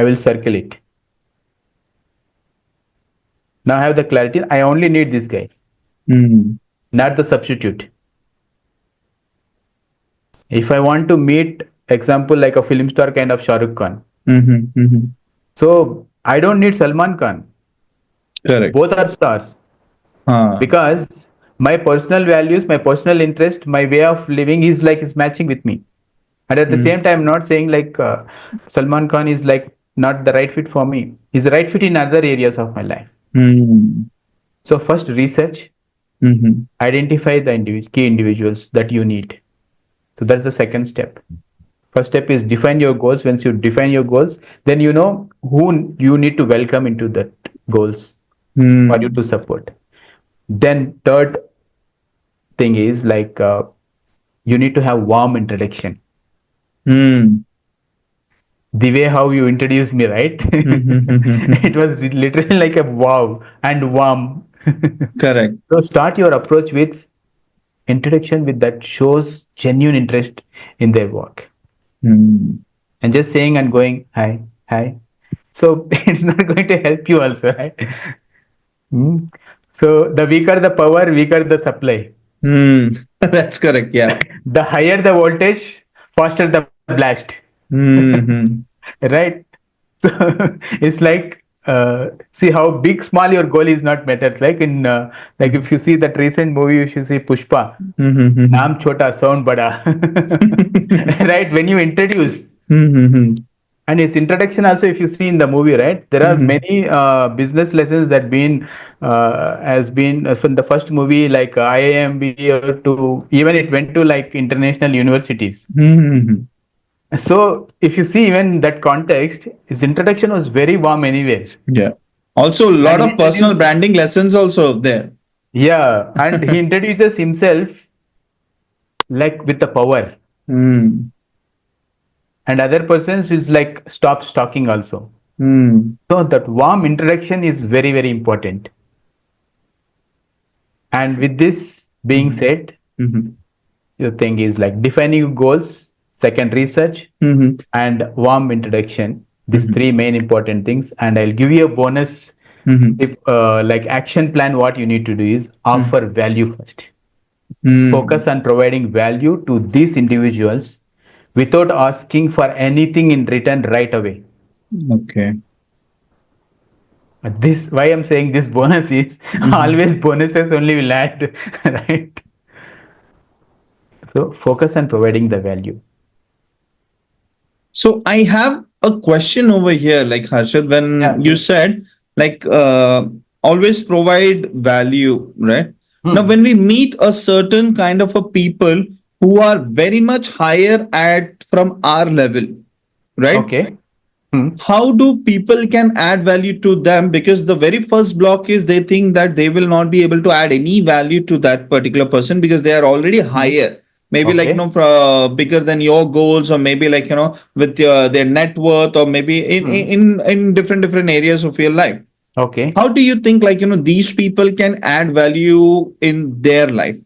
I will circle it. Now I have the clarity. I only need this guy, Mm. not the substitute. If I want to meet, example, like a film star kind of Shah Rukh Khan, Mhm. Mhm. so I don't need Salman Khan. Correct. Both are stars Ah. because my personal values, my personal interest, my way of living is matching with me. And at the Mm. same time, I'm not saying like Salman Khan is like not the right fit for me. He's the right fit in other areas of my life. Mm. So first research, Mhm. identify the key individuals that you need. So that's the second step. First step is define your goals. Once you define your goals, then you know who you need to welcome into that goals for you to Mm. support. Then third thing is like you need to have warm introduction. Mm. The way how you introduced me, right? It Mhm. was literally like a wow and warm. Correct. So start your approach with introduction with that shows genuine interest in their work, Mm. and just saying and going hi hi. So it's not going to help you also, right? Mm. So the weaker the power, weaker the supply. Mm. That's correct. Yeah. The higher the voltage, faster the blast. Mhm. Right? So it's like see how big small your goal is not matters. Like in like if you see that recent movie, you should see Pushpa. Mhm. Naam chota, sound bada. Right? When you introduce, Mhm. and its introduction also, if you see in the movie, right, there are Mhm. many business lessons that been has been from the first movie, like IIMB or to even it went to like international universities. Mhm. So if you see even that context, his introduction was very warm anywhere, Yeah. Also, a and lot he of personal introduced, branding lessons also there. yeah, and he introduces himself like with the power, Mm. and other persons is like stop stalking also. Mm. So that warm introduction is very very important. And with this being Mhm. said, Mhm. your thing is like defining goals, second research, Mhm. and warm introduction. These Mhm. three main important things. And I'll give you a bonus Mhm. tip, like action plan. What you need to do is Mhm. offer value first. Mm. Focus on providing value to these individuals without asking for anything in return right away. Okay. This why I'm saying this bonus is Mhm. always bonuses only will add, right? So focus on providing the value. So I have a question over here, like Harshad, Yeah, when you please. said like always provide value, right? Now, Hmm. when we meet a certain kind of a people who are very much higher at from our level, right? Okay. Hmm. How do people can add value to them? Because the very first block is they think that they will not be able to add any value to that particular person because they are already Hmm. higher, maybe like Okay. bigger than your goals, or maybe like with their net worth, or maybe in Hmm. in different areas of your life. Okay. How do you think like these people can add value in their life?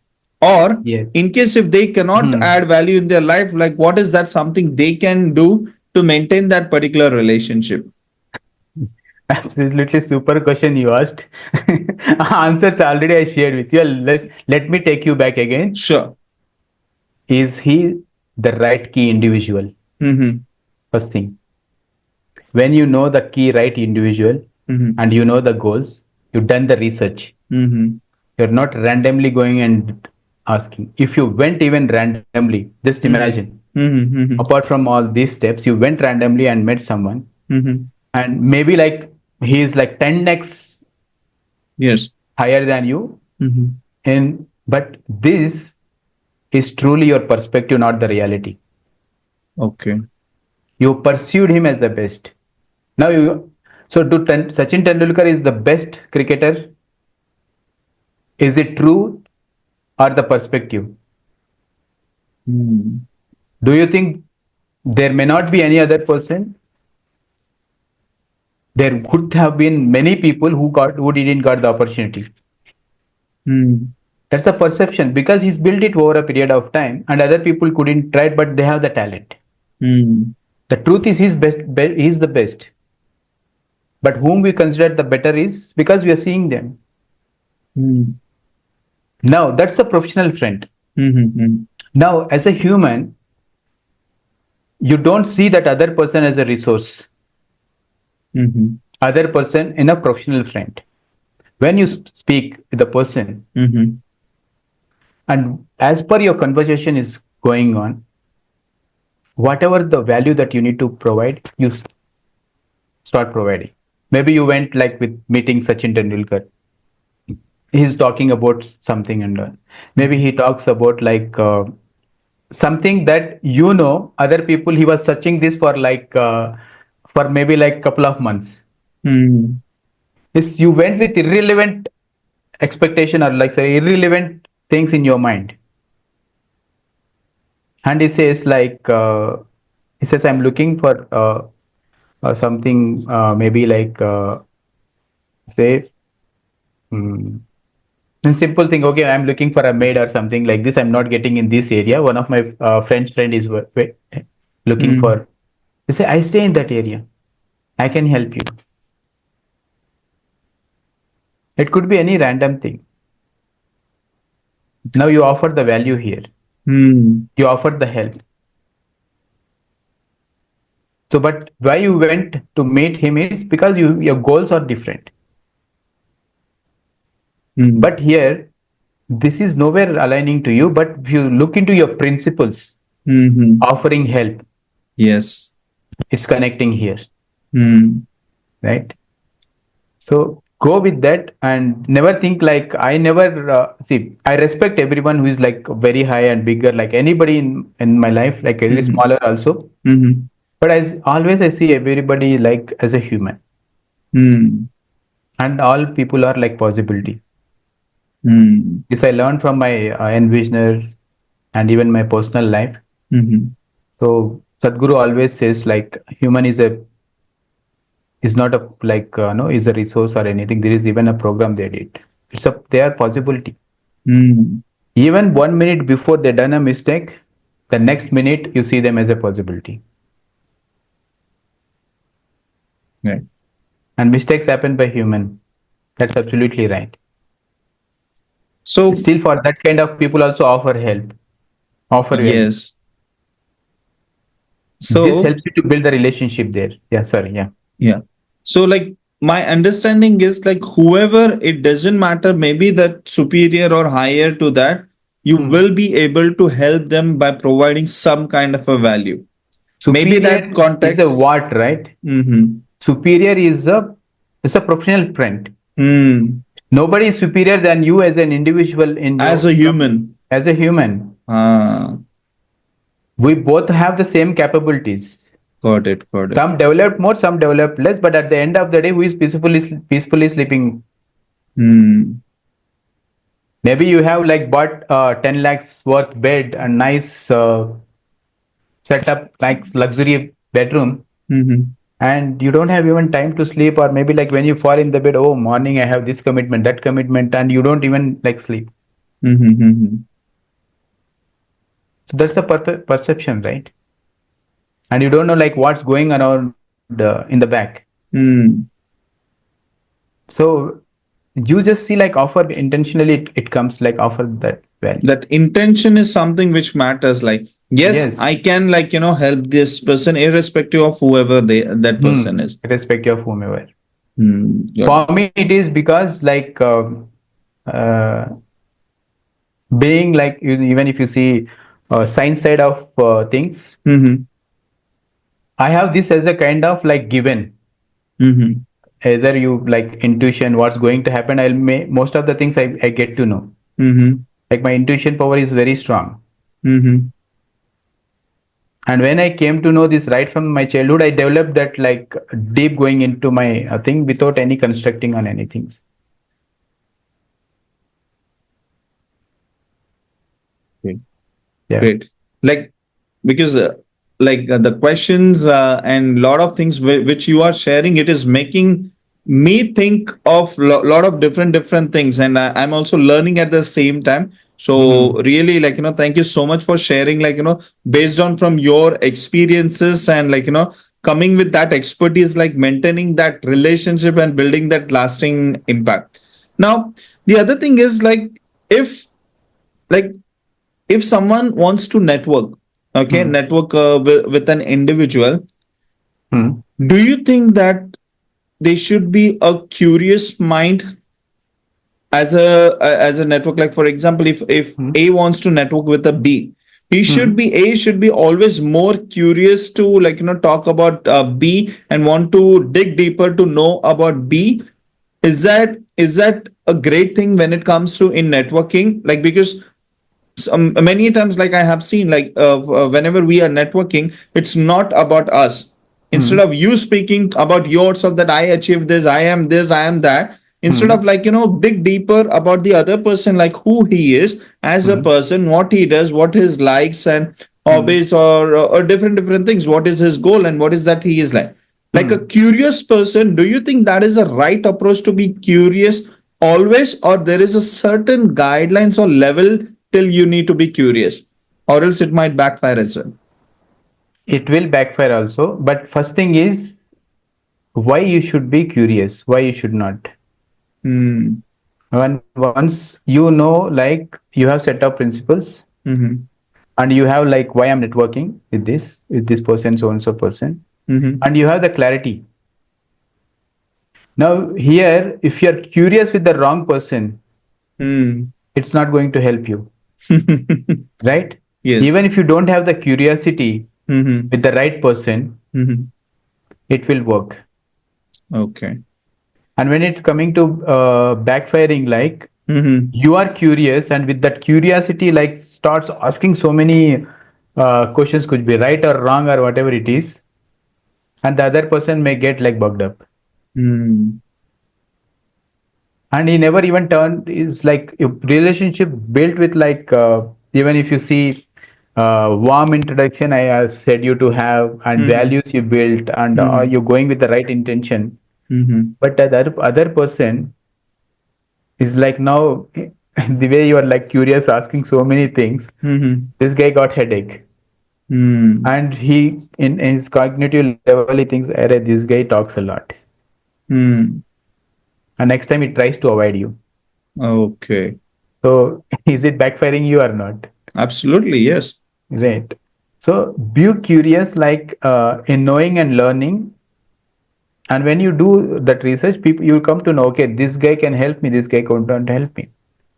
Or Yes. in case if they cannot Hmm. add value in their life, like what is that something they can do to maintain that particular relationship? Absolutely super question you asked. Answers already I shared with you. Let me take you back again. Sure. Is he the right key individual? Mm-hmm. First thing. when you know the key right individual Mm-hmm. and you know the goals, you've done the research. Mm-hmm. You're not randomly going and asking. If you went even randomly, just Mm-hmm. imagine, Mm-hmm. apart from all these steps, you went randomly and met someone, Mm-hmm. and maybe like he is like 10x Yes. higher than you, Mm-hmm. and but this is truly your perspective, not the reality. Okay. You pursued him as the best. Now you, so do Sachin Tendulkar is the best cricketer? Is it true or the perspective? Mm. Do you think there may not be any other person? There could have been many people who didn't got the opportunity. Mm. That's a perception because he's built it over a period of time, and other people couldn't try it, but they have the talent. Mm. The truth is, he's the best. But whom we consider the better is because we are seeing them. Mm. Now that's a professional friend. Mm-hmm. Now, as a human, you don't see that other person as a resource, Mm-hmm. other person in a professional friend. When you speak with the person, Mm-hmm. and as per your conversation is going on, whatever the value that you need to provide, you start providing. Maybe you went like with meeting Sachin Tendulkar. He's talking about something, and maybe he talks about like something that other people he was searching this for maybe like couple of months. Mm. Is you went with irrelevant expectation, or like say irrelevant things in your mind, and he says like he says I'm looking for something maybe like say mm, a simple thing. Okay, I'm looking for a maid or something like this. I'm not getting in this area. One of my friend is looking Mm. for. They say I stay in that area. I can help you. It could be any random thing. Now you offer the value here. Mm. You offer the help. So, but why you went to meet him is because your goals are different. Mm. But here, this is nowhere aligning to you. But if you look into your principles, Mm-hmm. offering help, Yes. it's connecting here, Mm. right? So go with that and never think like I never see. I respect everyone who is like very high and bigger, like anybody in my life, like very Mm-hmm. smaller also. Mm-hmm. But as always, I see everybody like as a human, Mm. and all people are like possibility. Mm. This I learned from my envisioner and even my personal life. Mm-hmm. So Sadhguru always says like human is not a like no is a resource or anything. There is even a program they did. It's a they are possibility. Mm. Even 1 minute before they done a mistake, the next minute you see them as a possibility. Right. And mistakes happen by human. That's absolutely right. So Still, for that kind of people, also offer help, offer help. yes. This So helps you to build the relationship there. Yeah, sorry. Yeah. yeah. So like my understanding is like whoever it doesn't matter, maybe that superior or higher to that, you Hmm. will be able to help them by providing some kind of a value. Maybe that Superior is a context. what, right? Mm-hmm. Superior is a professional friend. Mm. Nobody is superior than you as an individual in As your a human. as a human. Ah, We both have the same capabilities. got it, got it. Some developed more, some developed less, but at the end of the day, who is peacefully sleeping? Hmm. Maybe you have like bought 10 lakhs worth bed and nice setup, like luxury bedroom, Mm-hmm. and you don't have even time to sleep, or maybe like when you fall in the bed, oh morning I have this commitment, that commitment, and you don't even like sleep. Mm-hmm. Mm-hmm. So that's a perception, right? And you don't know like what's going around in the back. Mm. So you just see like offer intentionally, it comes like offer that value. That intention is something which matters. Like, yes, Yes. I can, like, help this person irrespective of whoever that person is. Irrespective of whomever. Got For it. me, it is because like uh, being like even if you see science side of things, Mm-hmm. I have this as a kind of like given. Mm-hmm. Either you like intuition, what's going to happen. Most of the things I get to know. Mm-hmm. Like my intuition power is very strong. Mm-hmm. And when I came to know this right from my childhood, I developed that like deep going into my thing without any constructing on anything. Okay. Yeah. Great. Like, because the questions and lot of things which you are sharing, it is making me think of lot of different things, and I'm also learning at the same time. So Hmm. really, like, thank you so much for sharing, like, based on from your experiences, and like, coming with that expertise, like maintaining that relationship and building that lasting impact. Now, the other thing is, like, if like if someone wants to network, okay, Hmm. network with an individual, Hmm. do you think that they should be a curious mind as a network? Like, for example, if Hmm. A wants to network with a B, he should Hmm. be A should be always more curious to, like, talk about B and want to dig deeper to know about B. Is that a great thing when it comes to in networking? Like, because many times, like, I have seen, like, whenever we are networking, it's not about us. Instead Hmm. of you speaking about yourself, that I achieved this, I am this, I am that, instead of, Hmm. like, dig deeper about the other person, like who he is as a Hmm. person, what he does, what his likes and Hmm. hobbies, or different things, what is his goal and what is that he is like a Hmm. curious person. Do you think that is the right approach, to be curious always, or there is a certain guidelines or level till you need to be curious, or else it might backfire as well? It will backfire also. But first thing is why you should be curious, why you should not. Hmm. When once you know, like you have set of principles, Mm-hmm. and you have like why I'm networking with this person, so and so person, Mm-hmm. and you have the clarity. Now here, if you're curious with the wrong person, Hmm. it's not going to help you, right? Yes. Even if you don't have the curiosity Mm-hmm. with the right person, Mm-hmm. it will work. Okay. And when it's coming to backfiring, like Mm-hmm. you are curious, and with that curiosity, like starts asking so many questions, could be right or wrong or whatever it is, and the other person may get like bugged up, Hmm. and he never even turned is like a relationship built with like even if you see warm introduction I said you to have, and Mm-hmm. values you built, and Mm-hmm. you're going with the right intention, Mm-hmm. but the other person is like now the way you are like curious asking so many things, Mm-hmm. this guy got headache, Hmm. and he in his cognitive level he thinks, "Arey, this guy talks a lot," Hmm. and next time he tries to avoid you. Okay. So is it backfiring you or not? Absolutely, yes. Right. So be curious, like in knowing and learning. And when you do that research, people you come to know, okay, this guy can help me, this guy can't help me.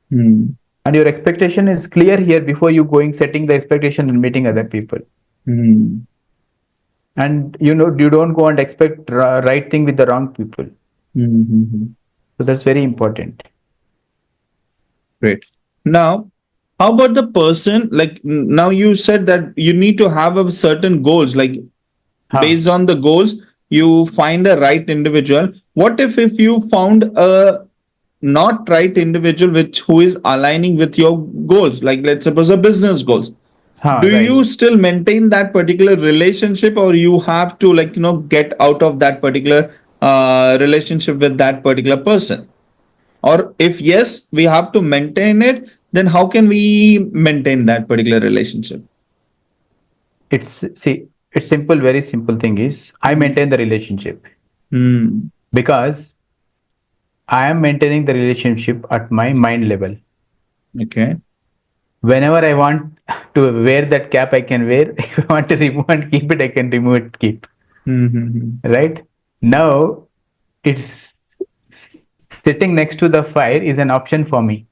Hmm. And your expectation is clear here before you going setting the expectation and meeting other people. Hmm. And you know you don't go and expect right thing with the wrong people. Mm-hmm. So that's very important. Great. Now, how about the person? Like, now you said that you need to have a certain goals. Like, Huh. based on the goals, you find a right individual. What if you found a not right individual which who is aligning with your goals? Like, let's suppose a business goals. Huh, Do right. you still maintain that particular relationship, or you have to, like, get out of that particular relationship with that particular person? Or if yes, we have to maintain it, then how can we maintain that particular relationship? It's see, it's simple, very simple thing is I Hmm. maintain the relationship Hmm. because I am maintaining the relationship at my mind level. Okay. Whenever I want to wear that cap, I can wear. If I want to remove and keep it, I can remove it, keep. Mm-hmm. Right? Now, it's sitting next to the fire is an option for me.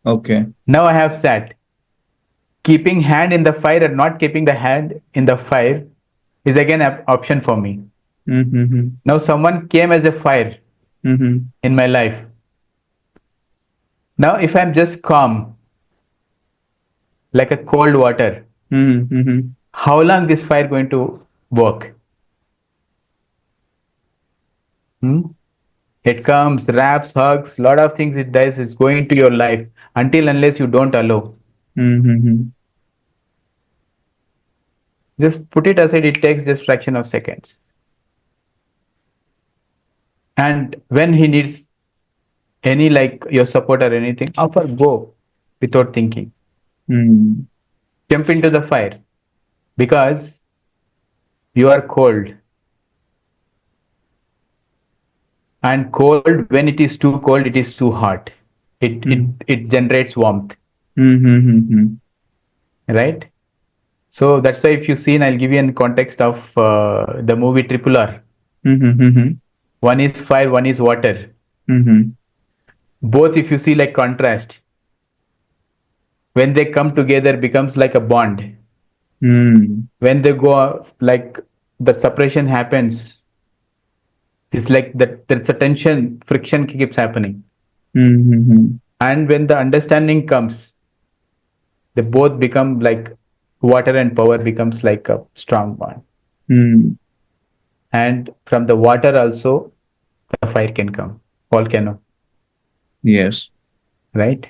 Okay. Now I have sat. Keeping hand in the fire or not keeping the hand in the fire is again an option for me. Mm-hmm. Now someone came as a fire Mm-hmm. in my life. Now if I'm just calm, like a cold water, Mm-hmm. how long this fire going to work? Hmm? It comes, wraps, hugs, lot of things it does is going into your life until unless you don't allow. Mm-hmm. Just put it aside, it takes just fraction of seconds. And when he needs any like your support or anything, offer go without thinking. Mm-hmm. Jump into the fire because you are cold. And cold, when it is too cold, it is too hot. It generates warmth, Mm-hmm. right? So that's why if you seen, I'll give you in context of the movie Triple R. Mm-hmm. One is fire, one is water. Mm-hmm. Both, if you see like contrast, when they come together, becomes like a bond. Mm-hmm. When they go like the separation happens, it's like that there's a tension, friction keeps happening. Mm-hmm. And when the understanding comes, they both become like water and power becomes like a strong bond. Mm-hmm. And from the water also, the fire can come, volcano, Yes. right?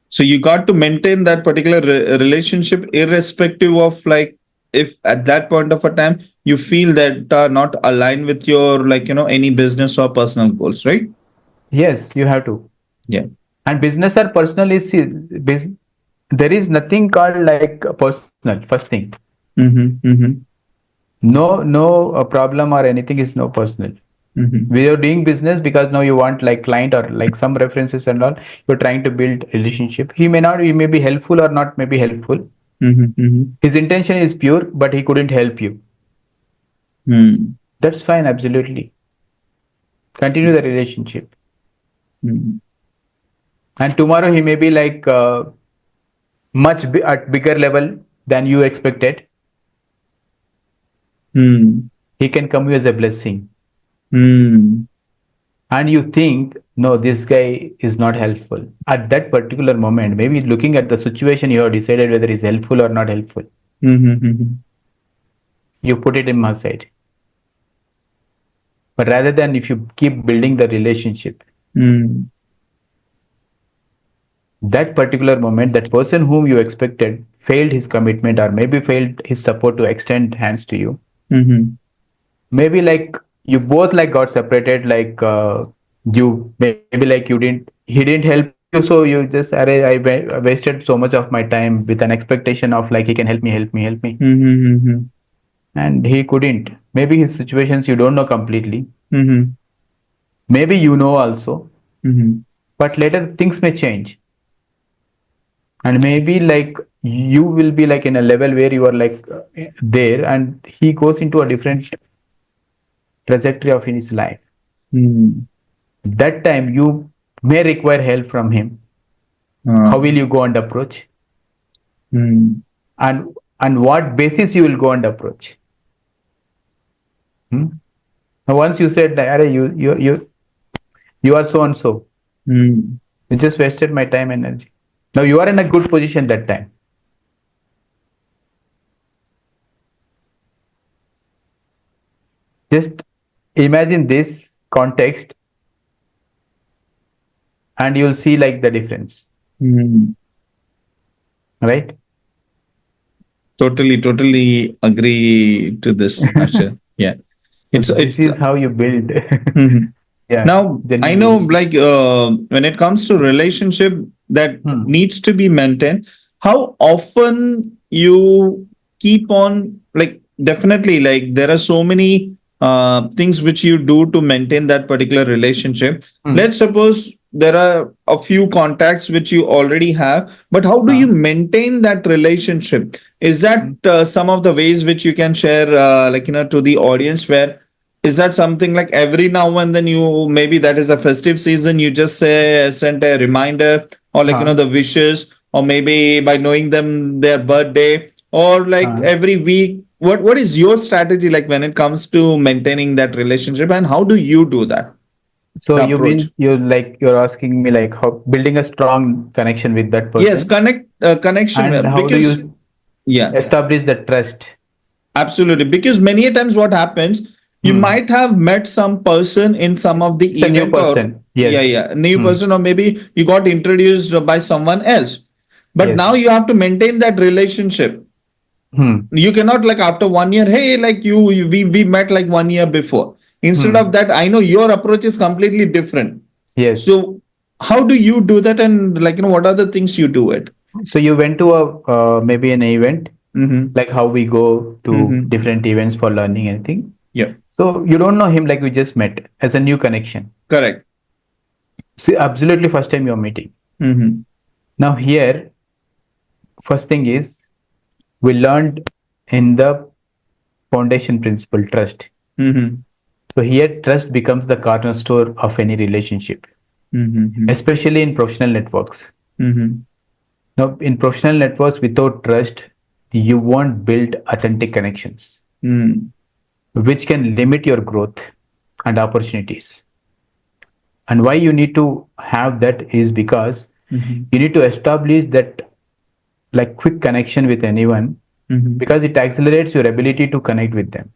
So you got to maintain that particular relationship irrespective of like if at that point of a time you feel that are not aligned with your like any business or personal goals, right? Yes, you have to. Yeah. And business or personal is there is nothing called like personal. First thing, Mm-hmm. Mm-hmm. no problem or anything is no personal. Mm-hmm. We are doing business because now you want like client or like some references and all. You're trying to build relationship. He may be helpful or not may be helpful. Mm-hmm. His intention is pure, but he couldn't help you. Mm-hmm. That's fine, absolutely. Continue the relationship. Mm-hmm. And tomorrow he may be like at bigger level than you expected. Mm-hmm. He can come you as a blessing. Mm-hmm. And you think, no, this guy is not helpful. At that particular moment, maybe looking at the situation, you have decided whether he's helpful or not helpful. Mm-hmm. You put it in my side. But rather than if you keep building the relationship, Mm-hmm. that particular moment, that person whom you expected failed his commitment or maybe failed his support to extend hands to you. Mm-hmm. Maybe like you both like got separated, like you maybe like you didn't, he didn't help you, so you just, I wasted so much of my time with an expectation of like he can help me, Mm-hmm. and he couldn't. Maybe his situations you don't know completely. Mm-hmm. Maybe you know also, Mm-hmm. but later things may change, and maybe like you will be like in a level where you are like there, and he goes into a different trajectory of in his life. Mm-hmm. That time you may require help from him. How will you go and approach, Mm-hmm. and what basis you will go and approach? Hmm? Now once you said, "Arey, you are so and so," Mm-hmm. you just wasted my time and energy. Now you are in a good position that time. Just imagine this context, and you'll see like the difference, Mm-hmm. right? Totally agree to this, Asha. Yeah. So It's this it's is how you build, Mhm. yeah, Now I genuine know relationship. like when it comes to relationship that Hmm. needs to be maintained, how often you keep on like definitely like there are so many things which you do to maintain that particular relationship. Hmm. Let's suppose there are a few contacts which you already have, but how do you Uh, maintain that relationship? Is that some of the ways which you can share, to the audience? Where is that something like every now and then you, maybe that is a festive season, you just say send a reminder, or uh, the wishes, or maybe by knowing them their birthday, or like uh. every week? What is your strategy like when it comes to maintaining that relationship, and how do you do that, So the you approach? mean you're asking me like how building a strong connection with that Yes, person, connection, and how do because you yeah, establish the trust? absolutely. Because many a times what happens, you Hmm. might have met some person in some of It's the a new event, or person. yeah, Yes. yeah, new Hmm. person, or maybe you got introduced by someone else. But Yes. now you have to maintain that relationship. Hmm. You cannot like after 1 year, hey, like we met like 1 year before. Instead of Hmm. that, I know your approach is completely different. Yes. So how do you do that, and what are the things you do it? So you went to a maybe an event, Mm-hmm. like how we go to Mm-hmm. different events for learning anything. Yeah. So you don't know him, like we just met as a new connection. Correct. See, absolutely first time you're meeting. Mm-hmm. Now here, first thing is we learned in the foundation principle trust. Mm-hmm. So here trust becomes the cornerstone of any relationship, Mm-hmm. especially in professional networks. Mm-hmm. Now in professional networks without trust, you won't build authentic connections, Mm-hmm. which can limit your growth and opportunities. And why you need to have that is because Mm-hmm. you need to establish that like quick connection with anyone, Mm-hmm. because it accelerates your ability to connect with them,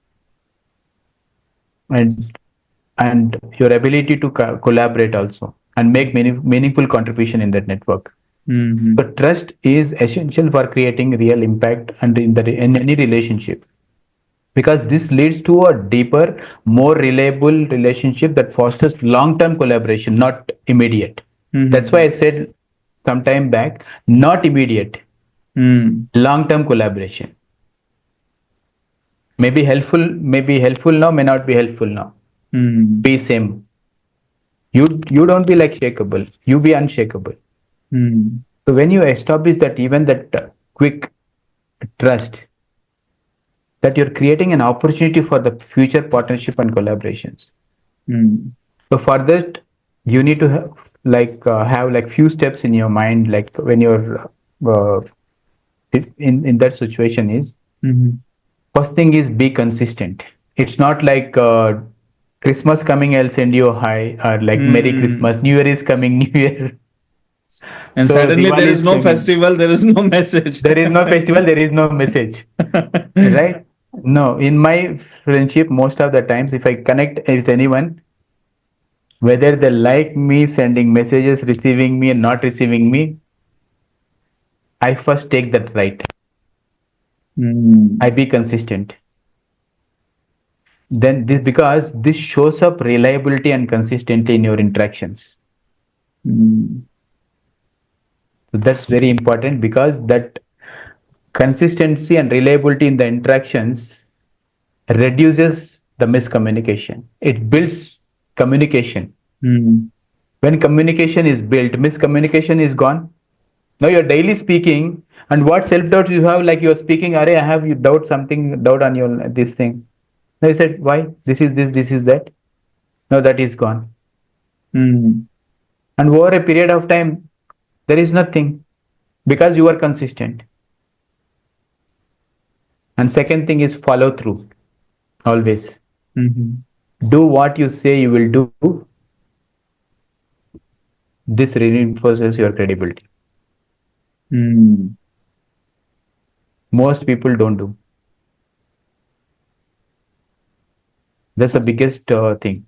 and your ability to collaborate also and make meaningful contribution in that network. So Mm-hmm. trust is essential for creating real impact and in any relationship, because this leads to a deeper, more reliable relationship that fosters long-term collaboration, not immediate. That's why Mm-hmm. I said some time back, not immediate, Mm-hmm. long-term collaboration. Maybe helpful now, may not be helpful now. Mm-hmm. Be same. You don't be like shakeable. You be unshakable. Mm-hmm. So when you establish that, even that quick trust, that you're creating an opportunity for the future partnership and collaborations. So for that, you need to have like few steps in your mind. Like when you're in that situation is, Mm-hmm. first thing is be consistent. It's not like Christmas coming, I'll send you a hi, or like Merry Mm-hmm. Christmas, New Year is coming, New Year. And So suddenly there Diwali is is no coming. festival, there is no message. There is no festival, there is no message, right? No, in my friendship, most of the times, if I connect with anyone, whether they like me sending messages, receiving me, and not receiving me, I first take that right. I Mm-hmm. be consistent. Then this, because this shows up reliability and consistency in your interactions. Mm-hmm. So that's very important, because that consistency and reliability in the interactions reduces the miscommunication. It builds communication. Mm-hmm. When communication is built, miscommunication is gone. Now you're daily speaking, and what self doubts you have, like you're speaking, Are I have you doubt something, doubt on your this thing. Now you said, why? This is that. No, that is gone. Mm-hmm. And over a period of time, there is nothing, because you are consistent. And second thing is follow through. Always Mm-hmm. do what you say you will do. This reinforces your credibility. Mm-hmm. Most people don't do. That's the biggest thing.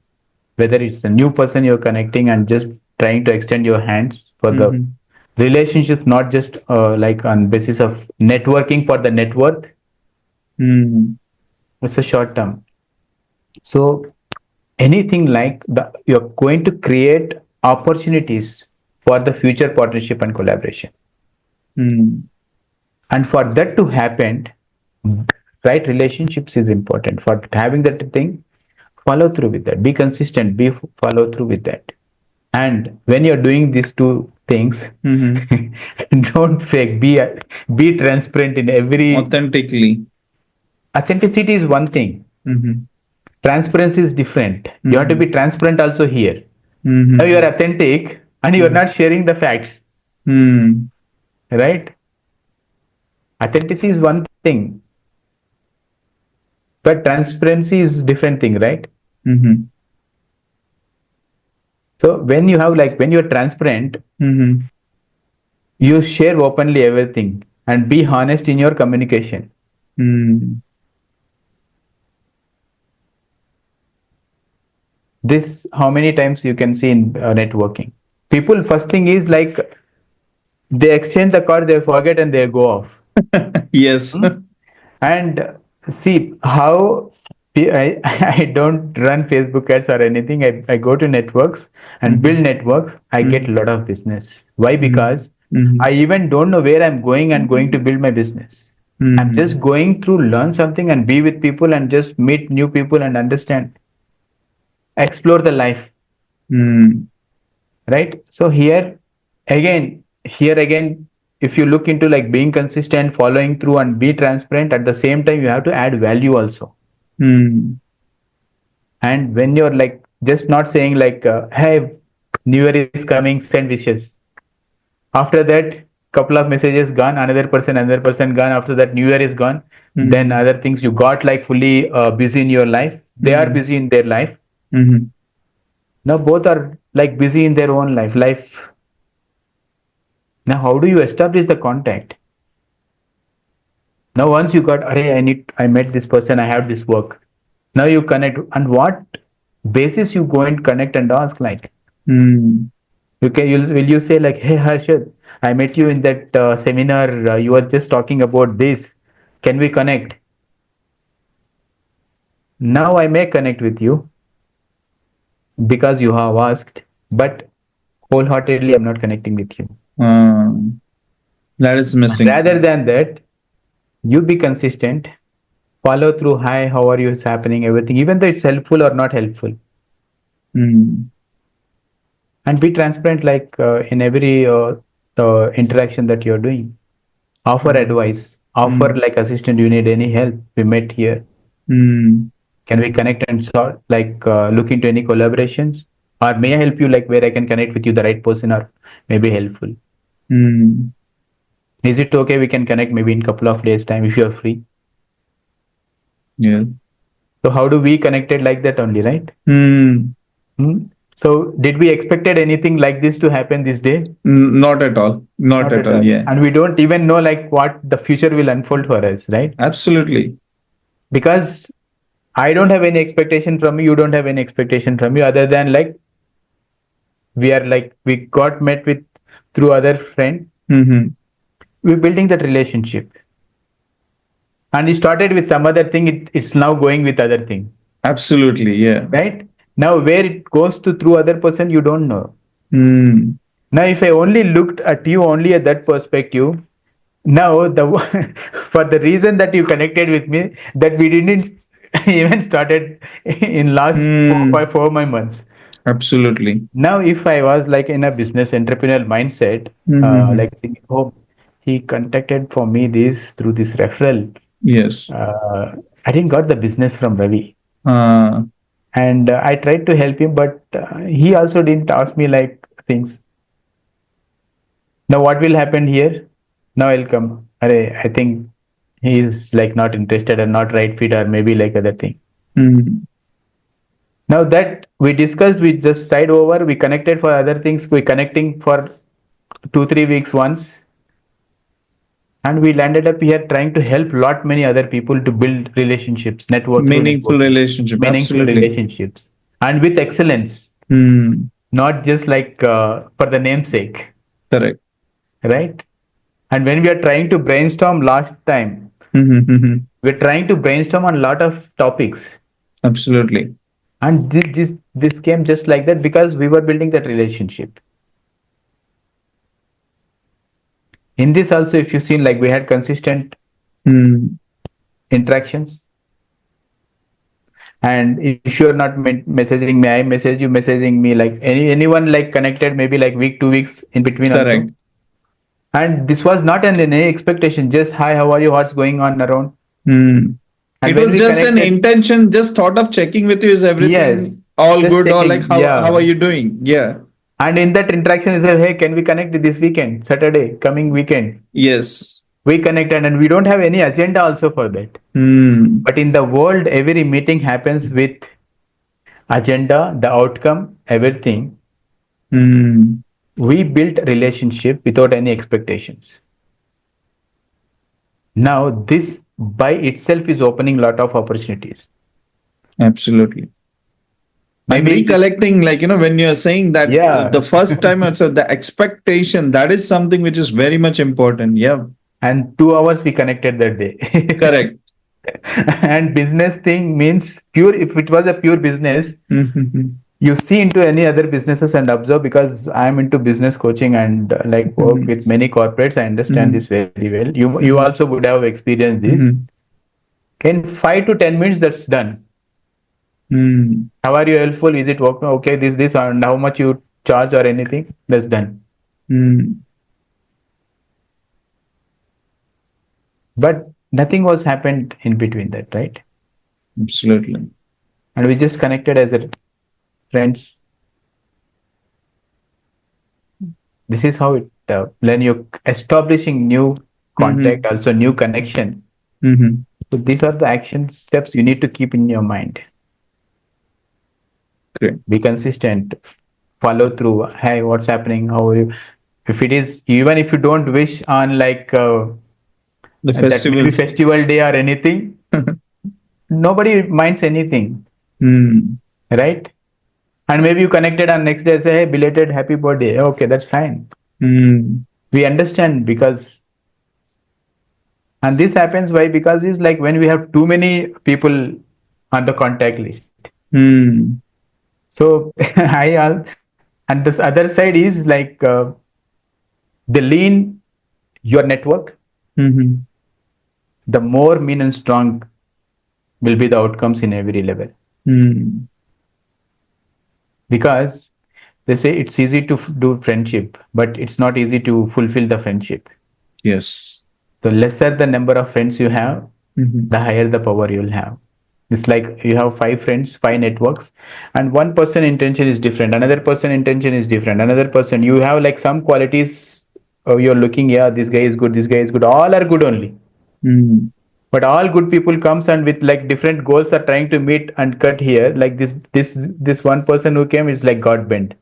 Whether it's a new person you're connecting and just trying to extend your hands for the Mm-hmm. relationship, not just like on basis of networking for the net worth. Mm-hmm. It's a short term. So anything like the, you're going to create opportunities for the future partnership and collaboration. Mm-hmm. And for that to happen, right relationships is important. For having that thing, follow through with that. Be consistent. Be follow through with that. And when you're doing these two things, Mm-hmm. don't fake. Be transparent in every. Authentically. Authenticity is one thing. Mm-hmm. Transparency is different. You have to be Mm-hmm. transparent also here. Now you Mm-hmm. are authentic and you are Mm-hmm. not sharing the facts, Mm-hmm. right? Authenticity is one thing, but transparency is different thing, right? Mm-hmm. So when you have like when you're transparent, Mm-hmm. you share openly everything and be honest in your communication. Mm-hmm. This how many times you can see in networking. People first thing is like they exchange the card, they forget and they go off. Yes. Hmm? And see how I don't run Facebook ads or anything. I go to networks and build Mm-hmm. networks. I get a lot of business. Why? Because Mm-hmm. I even don't know where I'm going and going to build my business. I'm just Mm-hmm. going through learn something and be with people and just meet new people and understand, explore the life, Mm-hmm. right? So here again, if you look into like being consistent, following through, and be transparent at the same time, you have to add value also. Mm-hmm. And when you're like just not saying like hey, new year is coming, send wishes, after that couple of messages gone, another person gone, after that new year is gone, then Mm-hmm. other things you got like fully busy in your life, they are Mm-hmm. busy in their life. Mm-hmm. Now both are like busy in their own life. Now how do you establish the contact? Now once you got, hey, I met this person, I have this work, now you connect, and what basis you go and connect and ask like, Mm-hmm. will you say like, hey Harshad, I met you in that seminar, you were just talking about this, can we connect? Now I may connect with you because you have asked, but wholeheartedly I'm not connecting with you. That is missing. Rather than that, you be consistent, follow through, hi, how are you, is happening, everything, even though it's helpful or not helpful, Mm-hmm. and be transparent like in every interaction that you're doing. Offer advice, offer Mm-hmm. like, assistant, you need any help, we met here, Mm-hmm. can we connect and sort like look into any collaborations, or may I help you like where I can connect with you the right person, or maybe helpful, Mm-hmm. is it okay we can connect maybe in couple of days time if you're free? Yeah. So how do we connected like that only, right? Mm. Hmm? So did we expected anything like this to happen this day? Not at all. Not Not at at all. all. Yeah. And we don't even know like what the future will unfold for us, right? Absolutely. Because I don't have any expectation from you, you don't have any expectation from you, other than like we are like we got met with through other friend, Mm-hmm. we're building that relationship. And it started with some other thing, it's now going with other thing, Absolutely. Yeah. right? Now where it goes to through other person, you don't know. Mm. Now if I only looked at you only at that perspective, now the for the reason that you connected with me, that we didn't even started in last four Mm. five 4 months. Absolutely. Now if I was like in a business entrepreneurial mindset, Mm-hmm. like thinking, oh, he contacted for me this through this referral, Yes. I didn't got the business from Ravi, Uh, and I tried to help him, but he also didn't ask me like things. Now what will happen here? Now I'll come. I think he is like not interested or not right fit or maybe like other thing. mm. Now that we discussed, we just side over, we connected for other things, we connecting for 2 3 weeks once, and we landed up here trying to help lot many other people to build relationships, network through Meaningful networking, relationship. meaningful Absolutely. relationships, and with excellence, Mm. not just like for the namesake, Correct. right? And when we are trying to brainstorm last time, Mm-hmm. Mm-hmm. we're trying to brainstorm on a lot of topics, Absolutely. and this came just like that because we were building that relationship. In this also, if you've seen, like we had consistent Mm. interactions, And if you're not messaging me, I message you messaging me, like anyone like connected maybe like week 2 weeks in between also. Correct. And this was not an any expectation, just hi, how are you, what's going on around. Hmm. And It when was we just an connected, intention, just thought of checking with you, is everything yes, all just good, or like checking, how are yeah. you doing? Yeah. And in that interaction is hey, can we connect this weekend, Saturday coming weekend? Yes. We connected and we don't have any agenda also for that. Hmm. But in the world every meeting happens with agenda, the outcome, everything. Hmm. We built relationship without any expectations. Now this by itself is opening lot of opportunities. Absolutely. I'm Maybe, recollecting, like, when you're saying that yeah. the first time, so the expectation, that is something which is very much important. Yeah. And 2 hours we connected that day. Correct. And business thing means pure, if it was a pure business, Mhm. you see into any other businesses and observe, because I'm into business coaching and like work Mhm. with many corporates, I understand this Mhm. very well. You Mhm. also would have experienced this. Mhm. In 5 to 10 minutes that's done. Mhm. How are you helpful, is it working, okay, this and how much you charge or anything, that's done. Mhm. But nothing was happened in between that, right? Absolutely. And we just connected as a friends. This is how it when you establishing new contact, Mhm. also new connection. Mhm. So these are the action steps you need to keep in your mind. Great. Be consistent, follow through, hey, what's happening, how are you. If it is, even if you don't wish on like The that maybe festivals. festival day or anything, nobody minds anything, Mhm. right? And maybe you connected on next day, say hey, belated happy birthday, okay, that's fine. Mhm. We understand, because and this happens why, because it's like when we have too many people on the contact list. Mhm. So I all, and this other side is like the lean your network, Mhm. the more mean and strong will be the outcomes in every level. Mhm. Because they say it's easy to do friendship, but it's not easy to fulfill the friendship. Yes. The lesser the number of friends you have, Mhm. the higher the power you'll have. It's like you have five friends, five networks, and one person intention is different, another person intention is different, another person you have like some qualities. You're looking, yeah, this guy is good, this guy is good, all are good only. Mhm. But all good people comes and with like different goals are trying to meet and cut here. Like this one person who came is like got bent.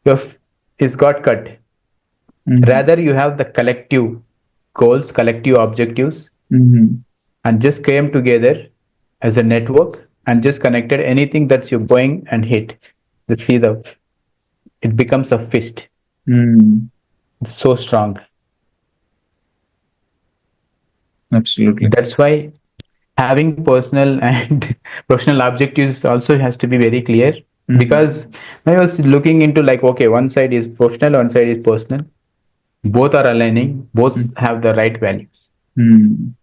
Your is got cut. Mhm. Rather, you have the collective goals, collective objectives, Mhm. and just came together as a network and just connected anything that you're going and hit. Let's see the it becomes a fist. Mhm. It's so strong. Absolutely. That's why having personal and professional objectives also has to be very clear. Mhm. Because I was looking into like okay, one side is professional, one side is personal. Both are aligning, both have the right values. Mhm.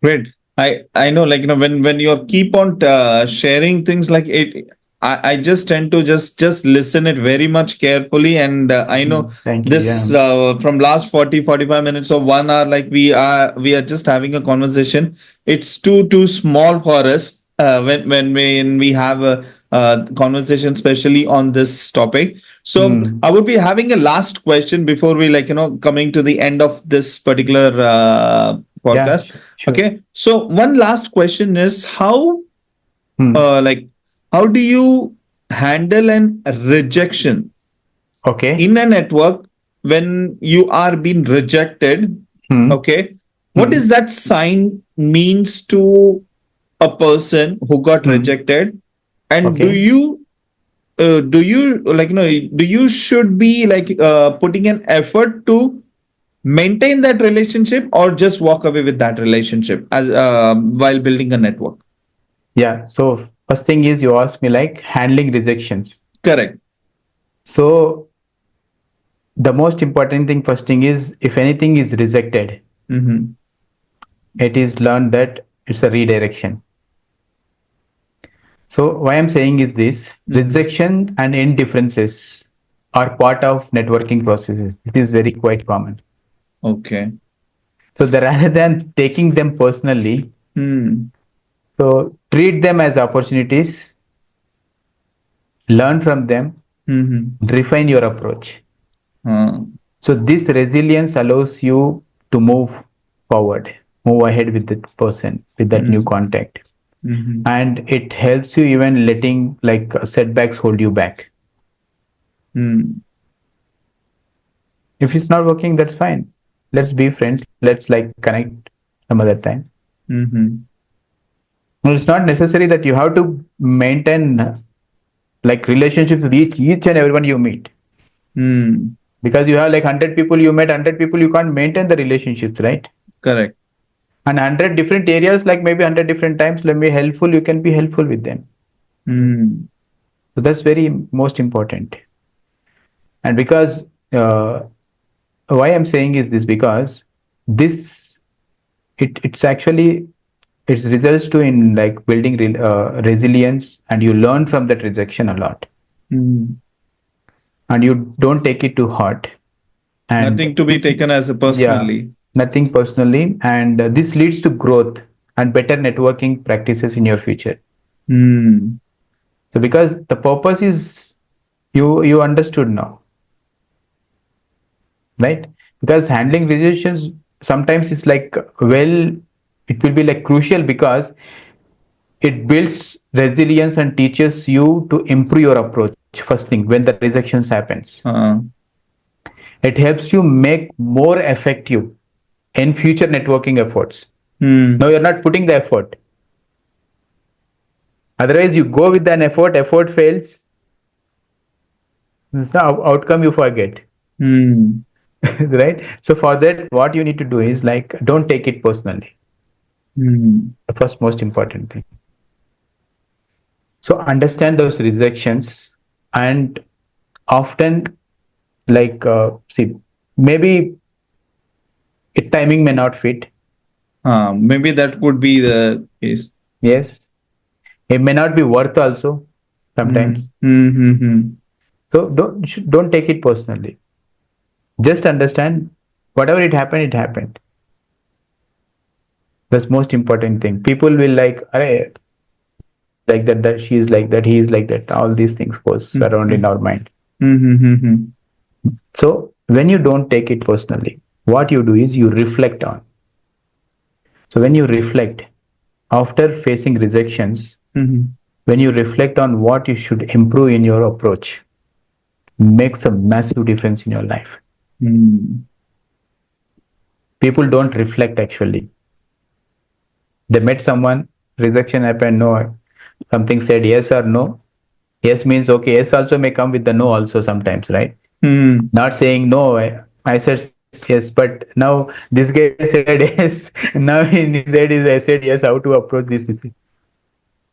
Great. I know, like, when you keep on sharing things like it, I just tend to just listen it very much carefully, and I know Thank you. Yeah. this from last 40 45 minutes or 1 hour, like we are just having a conversation. It's too small for us when we have a conversation, especially on this topic. So Mm. I would be having a last question before we, like, coming to the end of this particular Yeah. podcast. Sure. Sure. Okay, so one last question is how, Mm. like, how do you handle an rejection Okay. in a network when you are being rejected? Mm. Okay, what Mm. is that sign means to a person who got Mm. rejected? And do Okay. you like, do you should be like putting an effort to maintain that relationship, or just walk away with that relationship as while building a network? Yeah. So first thing is you asked me like handling rejections. Correct. So the most important thing, first thing is if anything is rejected, Mm-hmm. it is learned that it's a redirection. So why I'm saying is this: Mm-hmm. rejection and indifferences are part of networking processes. It is very quite common. Okay. So rather than taking them personally, Mm. so treat them as opportunities, learn from them, Mm-hmm. refine your approach. Uh, So this resilience allows you to move forward, move ahead with that person, with that new mm. contact. Mm-hmm. And it helps you even letting like setbacks hold you back. Mm. If it's not working, that's fine. Let's be friends. Let's like connect some other time. Mm-hmm. Well, it's not necessary that you have to maintain like relationships with each and everyone you meet, Mm. because you have like 100 people, you met 100 people, you can't maintain the relationships, right? Correct. And 100 different areas, like maybe 100 different times, let me helpful, you can be helpful with them. Mm. So that's very most important. And because why I'm saying is this, because this it's actually it results to in like building resilience, and you learn from that rejection a lot, Mm. and you don't take it too hard, and Nothing to be this, taken as a yeah, personally. nothing personally, and this leads to growth and better networking practices in your future. Mm. So because the purpose is, you understood now, right? Because handling resolutions sometimes is like, well, it will be like crucial, because it builds resilience and teaches you to improve your approach first thing when the rejections happens. Uh, It helps you make more effective in future networking efforts. mm. Now you're not putting the effort. Otherwise, you go with an effort fails, it's the outcome you forget. Mm. Right? So for that, what you need to do is like, don't take it personally. Mm. The first most important thing. So understand those rejections, and often like see, maybe it timing may not fit. Maybe that could be the case. Yes, it may not be worth also sometimes. Mm. Mm-hmm. So don't take it personally. Just understand, whatever it happened, it happened. That's most important thing. People will like, he is like that, that she is like that, he is like that. All these things goes around in Mm-hmm. our mind. Mm-hmm. So when you don't take it personally, what you do is you reflect on. So when you reflect after facing rejections, Mm-hmm. when you reflect on what you should improve in your approach, makes a massive difference in your life. Mm. People don't reflect actually. They met someone, rejection happened, no, something said yes or no. Yes means okay, yes also may come with the no also sometimes, right? Mm. Not saying no, I said yes, but now this guy said yes. Now in his head is, I said yes, how to approach this.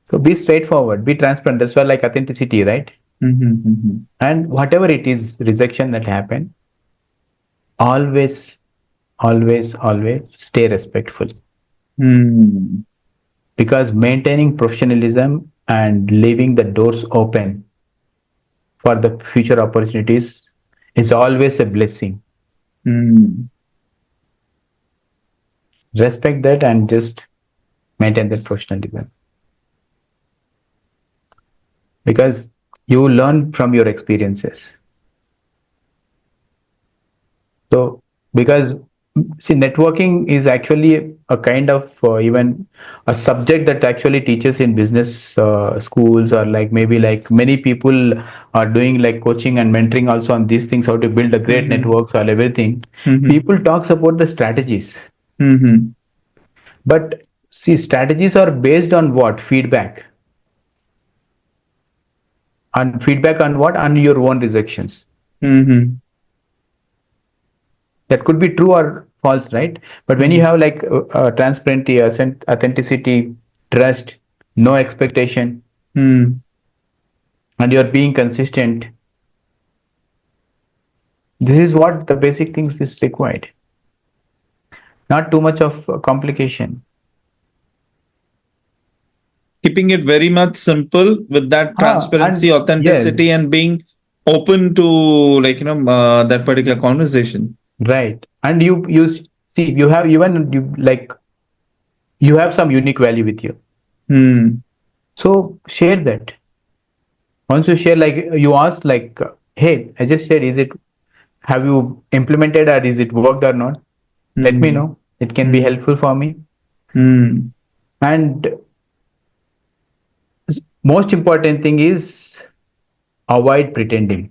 So be straightforward, be transparent. That's why like authenticity, right? Mm-hmm. And whatever it is, rejection that happened, always, always stay respectful, Mm. because maintaining professionalism and leaving the doors open for the future opportunities is always a blessing. Mm. Respect that and just maintain that professionalism, because you learn from your experiences. So because see, networking is actually a kind of even a subject that actually teaches in business schools, or like maybe like many people are doing like coaching and mentoring also on these things, how to build a great Mm-hmm. networks or everything. Mm-hmm. People talks about the strategies, Mm-hmm. but see, strategies are based on what? Feedback. And feedback on what? On your own rejections. Mm-hmm. That could be true or false, right? But when you have like transparency, authenticity, trust, no expectation, Mm-hmm. and you're being consistent, this is what the basic things is required. Not too much of complication. Keeping it very much simple with that transparency, And yes, authenticity, and being open to, like, that particular conversation. right. And see, you have even you like you have some unique value with you. Hmm. So share that. Once you share, like you ask, like, hey, I just shared. Is it have you implemented or is it worked or not? Let me Hmm. know. It can be Hmm. helpful for me. Hmm. And most important thing is avoid pretending.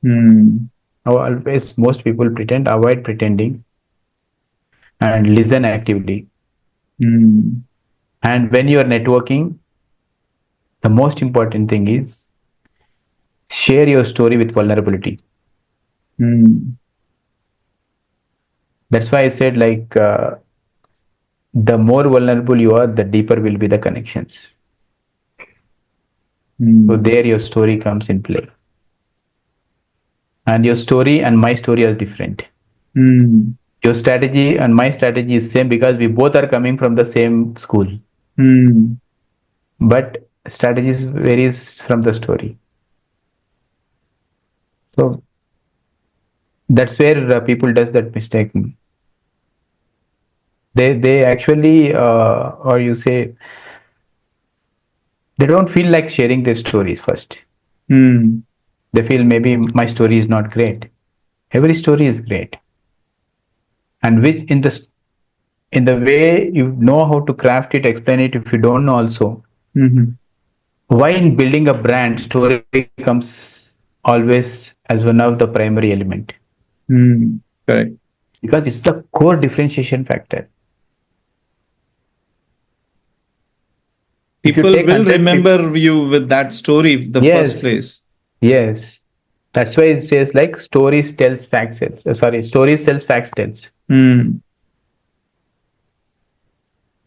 Hmm. Always, most people pretend. Avoid pretending and listen actively. Hmm. And when you are networking, the most important thing is share your story with vulnerability. Hmm. That's why I said, like, the more vulnerable you are, the deeper will be the connections. So Hmm. there your story comes in play. And your story and my story are different. Hmm. Your strategy and my strategy is same because we both are coming from the same school. Hmm. But strategies varies from the story. So that's where people does that mistake. They actually or you say they don't feel like sharing their stories first. Hmm. They feel maybe my story is not great. Every story is great, and which in the way you know how to craft it, explain it. If you don't know also, Hmm. why in building a brand, story comes always as one of the primary element Hmm. Correct. because it's the core differentiation factor. If you People take will 100 people, remember you with that story in the first yes, place. yes. That's why it says like stories tells facts tells. Sorry, stories tells facts tells. Hmm.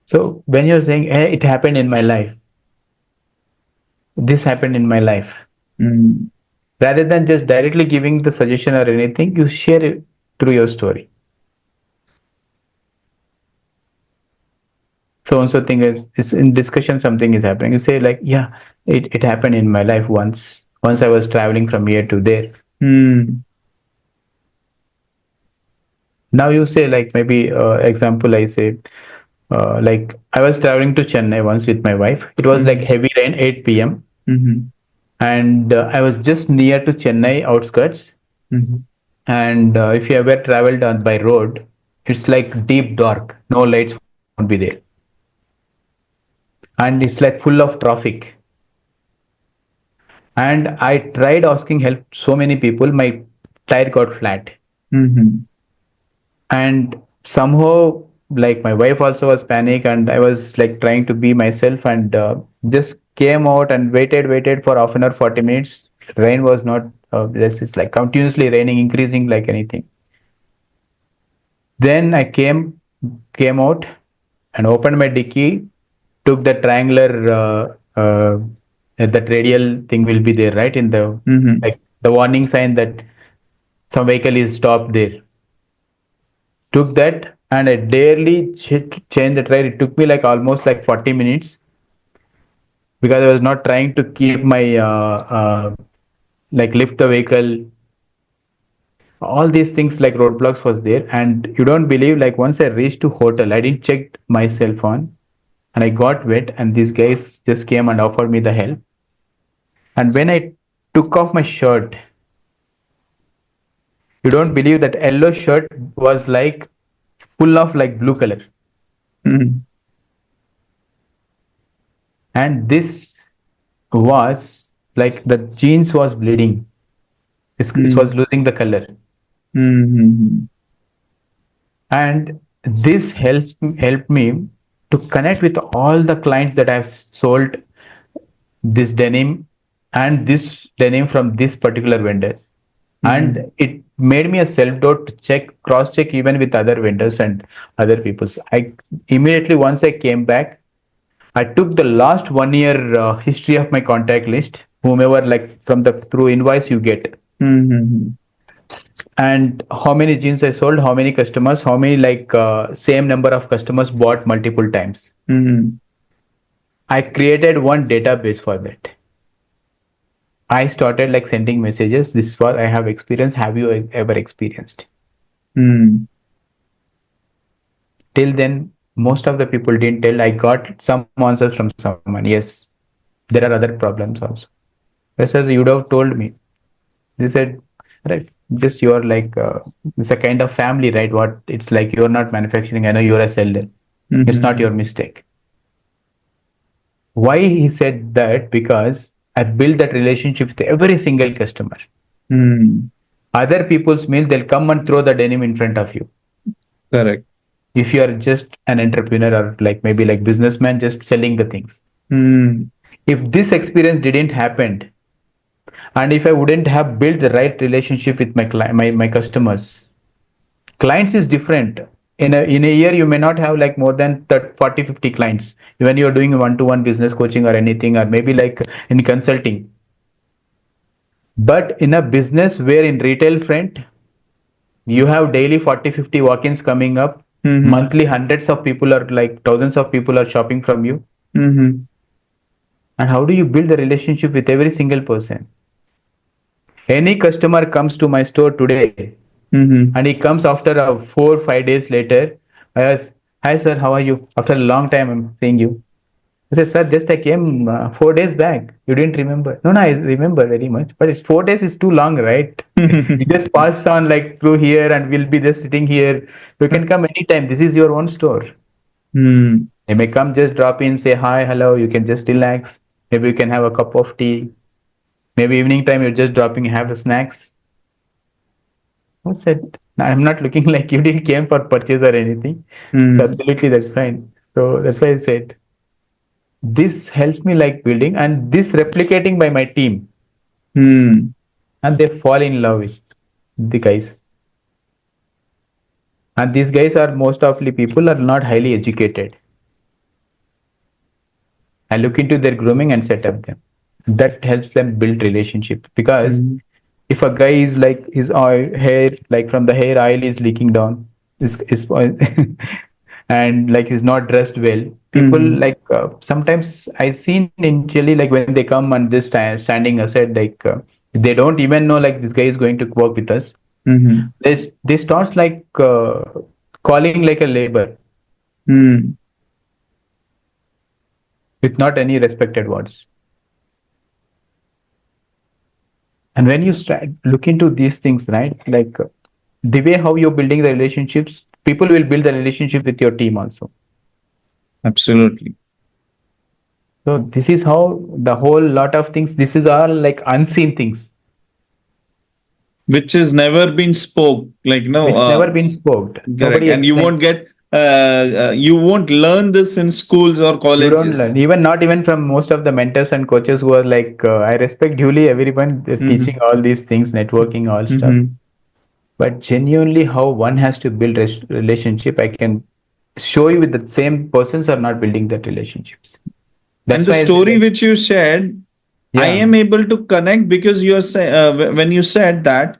So when you're saying, hey, it happened in my life, this happened in my life, Hmm. rather than just directly giving the suggestion or anything, you share it through your story. So and so thing is in discussion, something is happening. You say like, yeah, it happened in my life once. Once I was traveling from here to there. Hmm. Now you say like maybe example I say like I was traveling to Chennai once with my wife. It was like Hmm. heavy rain, 8 p.m. Hmm. and I was just near to Chennai outskirts. Hmm. And if you ever traveled on by road, it's like deep dark, no lights won't be there, and it's like full of traffic. And I tried asking help so many people, my tire got flat. Hmm. And somehow like my wife also was panic and I was like trying to be myself and just came out and waited for half an hour, 40 minutes. Rain was not this is like continuously raining, increasing like anything. Then I came out and opened my dicky, took the triangular that radial thing will be there, right? In the Hmm. like the warning sign that some vehicle is stopped there. Took that and I daily changed the tire. It took me like almost like 40 minutes because I was not trying to keep my like lift the vehicle. All these things like roadblocks was there, and you don't believe like once I reached to hotel, I didn't check my cell phone and I got wet, and these guys just came and offered me the help. And when I took off my shirt, you don't believe that yellow shirt was like full of like blue color, Hmm. and this was like the jeans was bleeding. It was Hmm. losing the color, Hmm. and this helped me to connect with all the clients that I've sold this denim and this denim from this particular vendors. And Hmm. it made me a self-doubt to check cross check even with other vendors and other people's. I immediately once I came back, I took the last 1 year history of my contact list, whomever like from the through invoice you get, Hmm. and how many jeans I sold, how many customers, how many like same number of customers bought multiple times. Hmm. I created one database for that. I started like sending messages. This is what I have experienced. Have you ever experienced? Hmm. Till then, most of the people didn't tell. I got some answers from someone. Yes, there are other problems also. I said, you would have told me. They said, right, just you're like, it's a kind of family, right? What it's like, you're not manufacturing. I know you're a seller. It's not Hmm. your mistake. Why he said that? Because I built that relationship with every single customer. Hmm. Other people's meal, they'll come and throw the denim in front of you. Correct. If you are just an entrepreneur or like maybe like businessman just selling the things. Hmm. If this experience didn't happen, and if I wouldn't have built the right relationship with my customers, clients is different. In a year you may not have like more than 30, 40 50 clients when you're doing one to one business coaching or anything, or maybe like in consulting. But in a business where in retail front you have daily 40 50 walk-ins coming up, Hmm. monthly hundreds of people are like thousands of people are shopping from you. Hmm. And how do you build a relationship with every single person? Any customer comes to my store today and he Hmm. comes after 4 5 days later. I ask, hi sir, how are you? After a long time I'm seeing you. I said, sir, just I came 4 days back. You didn't remember? No, no, I remember very much. But it's 4 days is too long, right? You just pass on like through here and we'll be just sitting here. You can come anytime. This is your own store. Hmm. You may come, just drop in, say hi, hello. You can just relax. Maybe you can have a cup of tea. Maybe evening time you're just dropping, have the snacks. I said, I'm not looking like you didn't came for purchase or anything. So Hmm. absolutely that's fine. So that's why I said this helps me like building and this replicating by my team, Hmm. and they fall in love with the guys. And these guys are most of the people are not highly educated. I look into their grooming and set up them. That helps them build relationship because Hmm. if a guy is like his hair like from the hair oil is leaking down is and like he's not dressed well, people Hmm. like sometimes I seen initially like when they come and just standing aside like they don't even know like this guy is going to work with us. Hmm. They starts like calling like a labor Hmm. with not any respected words. And when you start look into these things, right, like the way how you're building the relationships, people will build the relationship with your team also. Absolutely. So this is how the whole lot of things, this is all like unseen things Which has never been spoke. Like no. which never been spoke. Correct. Nobody And you won't explains. get. You won't learn this in schools or You don't colleges. learn, even not even from most of the mentors and coaches who are like I respect duly everyone teaching Hmm. all these things, networking, all stuff. Hmm. But genuinely, how one has to build relationship, I can show you with the same persons are not building that relationships. And That's the why I said story like, which you shared, I yeah, am able to connect because when you said that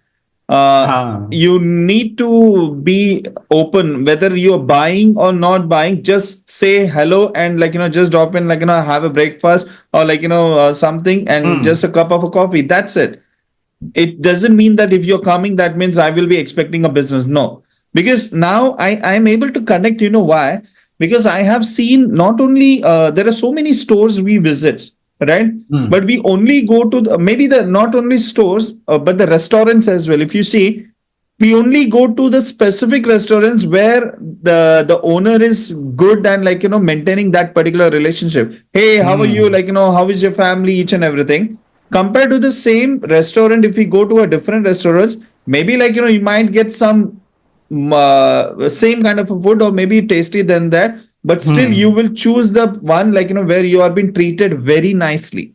uh, huh, you need to be open whether you're buying or not buying. Just say hello and just drop in have a breakfast or something and just hmm, a cup of a coffee. That's it. It doesn't mean that if you're coming that means I will be expecting a business. No, because now I'm able to connect. You know why? Because I have seen not only there are so many stores we visit, right? hmm, But we only go to maybe the not only stores but the restaurants as well. If you see, we only go to the specific restaurants where the owner is good and maintaining that particular relationship. Hey, how are you? hmm, How is your family? Each and everything. Compared to the same restaurant, if we go to a different restaurants, maybe you might get some same kind of a food or maybe tasty than that, but still you hmm, will choose the one where you are being treated very nicely.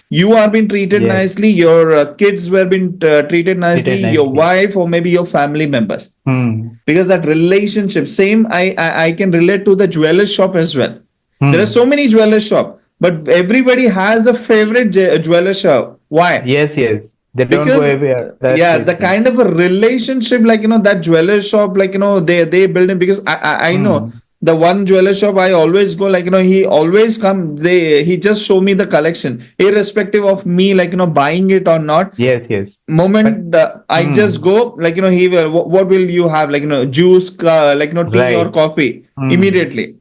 You are being treated yes, nicely, your kids were being treated nicely, treated your nicely. wife or maybe your family members, Hmm, because that relationship same I can relate to the jeweler shop as well. There are so hmm. many jeweler shop, but everybody has a favorite jeweler shop. Why? Yes, yes. They don't go Because away other yeah, the places. kind of a relationship that jeweler shop, they build in. Because I know Hmm. the one jeweler shop I always go, like, he always come, he just show me the collection, irrespective of me, like, buying it or not. Yes, yes. But Moment I just hmm, go, like, he will, what will you have, like, juice, like, tea or right. coffee Hmm. immediately.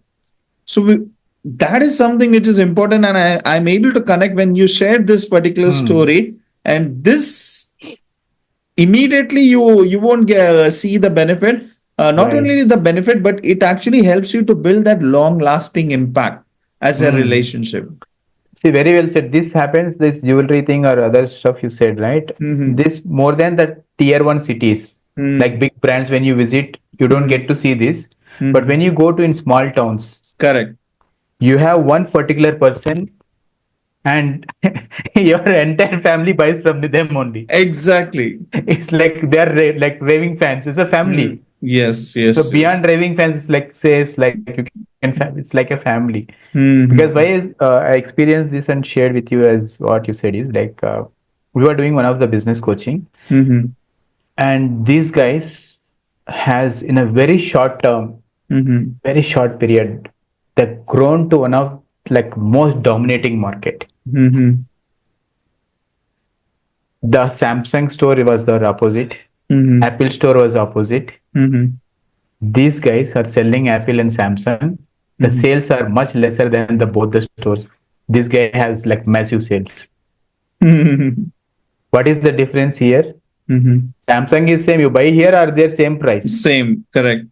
So that is something which is important, and I'm able to connect when you shared this particular Hmm. story. And this immediately you won't see the benefit, not Right. only the benefit, but it actually helps you to build that long lasting impact as a Hmm. relationship. See, very well said. This happens, this jewelry thing or other stuff you said, right? Mm-hmm. This more than the tier one cities, like Mm-hmm. big brands, when you visit, you don't get to see this. But Mm-hmm. when you go to in small towns, Correct. you have one particular person and your entire family buys from them only. Exactly. It's like they're like raving fans. It's a family. Yes, So yes, beyond yes. raving fans, it's like says like you can it's like a family. Because why is Mm-hmm. I experienced this and shared with you as what you said is like we were doing one of the business coaching, Mm-hmm. and these guys has in a very short term, Mm-hmm. very short period, they've grown to one of like most dominating market. Mm-hmm. The Samsung store was the opposite. Mm-hmm. Apple store was opposite. Mm-hmm. These guys are selling Apple and Samsung. The Mm-hmm. sales are much lesser than the both the stores. This guy has like massive sales. Mm-hmm. What is the difference here? Mm-hmm. Samsung is same. You buy here are their same price. Same, correct.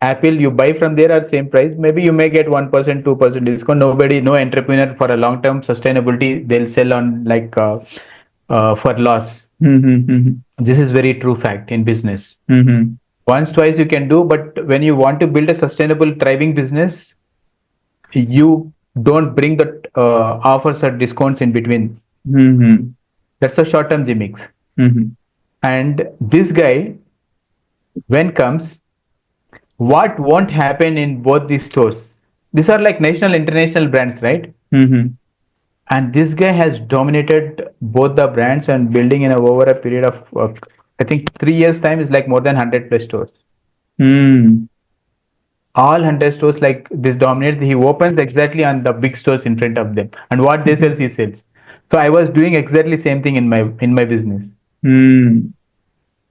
Apple you buy from there are same price. Maybe you may get 1% 2% discount. Nobody, no entrepreneur for a long term sustainability they'll sell on like for loss. Mm-hmm. This is very true fact in business. Mm-hmm. Once twice you can do, but when you want to build a sustainable thriving business, you don't bring that offers or discounts in between. Mm-hmm. That's a short term gimmicks. Mm-hmm. And this guy, when comes, what won't happen in both these stores? These are like national, international brands, right? Mm-hmm. And this guy has dominated both the brands and building in over a period of, I think, 3 years time is like more than 100 plus stores. Mm-hmm. All 100 stores like this dominates. He opens exactly on the big stores in front of them, and what they sell, he sells. So I was doing exactly same thing in my business. Mm-hmm.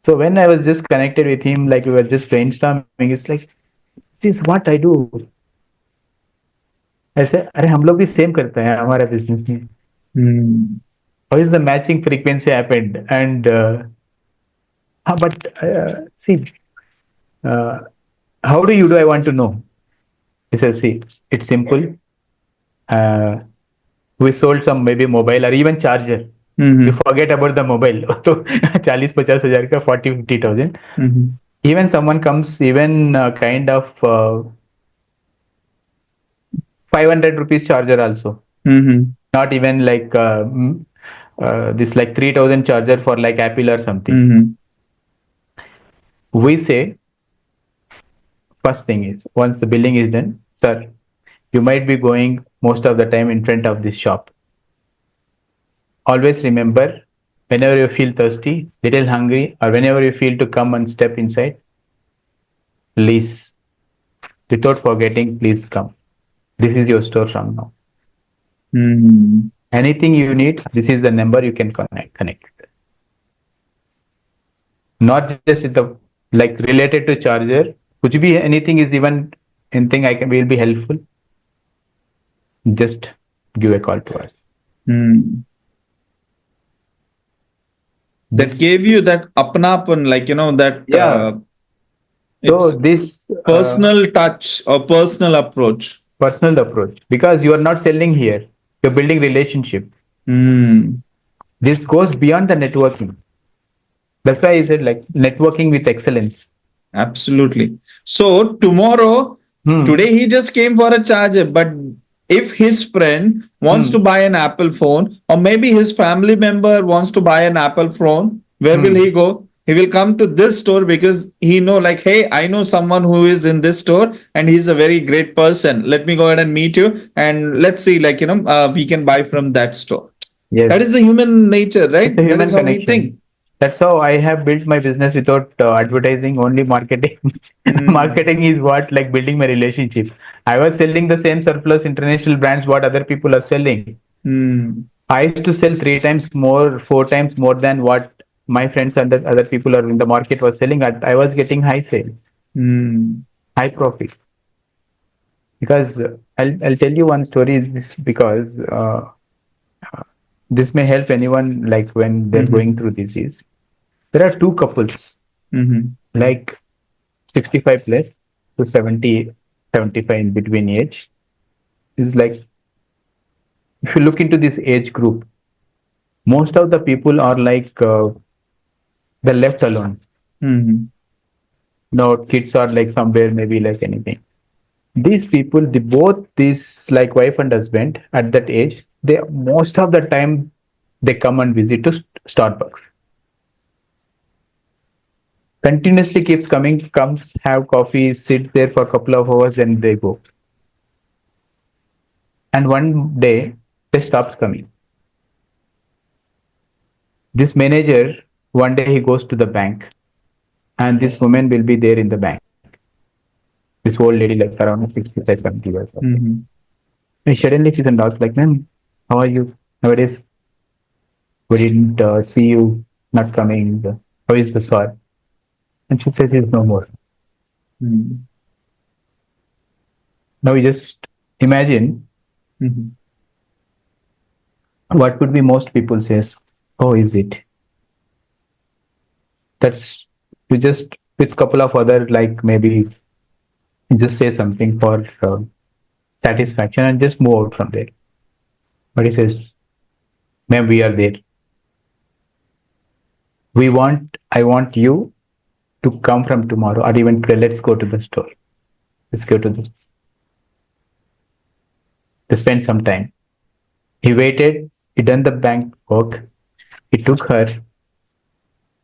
So when I was just connected with him, like we were just brainstorming, it's like this is what I do. ऐसे अरे हम लोग भी same करते हैं हमारा business में. Mm-hmm. How is the matching frequency happened? And but see, uh, how do you do? I want to know. He says, see, it's simple. Uh, we sold some maybe mobile or even charger. You Mm-hmm. forget about the mobile. तो 40-50 हजार का 40-50 thousand. Mm-hmm. Even someone comes, even kind of 500 rupees charger also. Mm-hmm. Not even like this like 3,000 charger for like Apple or something. Mm-hmm. We say first thing is once the billing is done, sir, you might be going most of the time in front of this shop. Always remember, whenever you feel thirsty, little hungry, or whenever you feel to come and step inside, please, without forgetting, please come. This is your store from now. Mm-hmm. Anything you need, this is the number you can connect. Not just with the like related to charger. Could be anything is even anything I can will be helpful. Just give a call to us. Mm-hmm. That This gave you that apnapan, like, that yeah. So it's this personal touch or personal approach. personal approach because you are not selling here. You're building relationship. Mm. This goes beyond the networking. That's why I said like networking with excellence. Absolutely. So tomorrow, Hmm. today he just came for a charger, but if his friend wants to Hmm. buy an Apple phone, or maybe his family member wants to buy an Apple phone, where will he Hmm. go? He will come to this store because he know, like, hey, I know someone who is in this store and he's a very great person. Let me go ahead and meet you and let's see, like, we can buy from that store. That is Yes. the human nature, It's right? a That is human how we think. connection. That's how I have built my business without advertising, only marketing. Mm, Marketing is what like building my relationship. I was selling the same surplus international brands what other people are selling. mm, I used to sell three times more, four times more than what my friends and the other people are in the market was selling at. I was getting high sales, mm, high profit. Because I'll tell you one story. This because this may help anyone like when they're mhm, going through disease. There are two couples mhm, like 65 plus to 70, 75 in between age. Is like if you look into this age group, most of the people are like they're left alone. mhm, No kids are like somewhere maybe like anything. These people, the both these like wife and husband at that age, they most of the time they come and visit to Starbucks. Continuously keeps coming, comes, have coffee, sit there for a couple of hours, then they go. And one day they stops coming. This manager, one day he goes to the bank, and this woman will be there in the bank. This old lady, like around 65, 70 years old. mhm, And suddenly she's and asks, like, ma'am, how are you? Nowadays, we didn't see you not coming. How is the soil? And she says, he's no more. mhm, Now you just imagine mhm, what would be most people says, oh, is it? That's you just with couple of other like maybe you just say something for satisfaction and just move out from there. But he says, ma'am, we are there. I want you to come from tomorrow or even today. Let's go to the store. Let's go to spend some time. He waited. He done the bank work. He took her.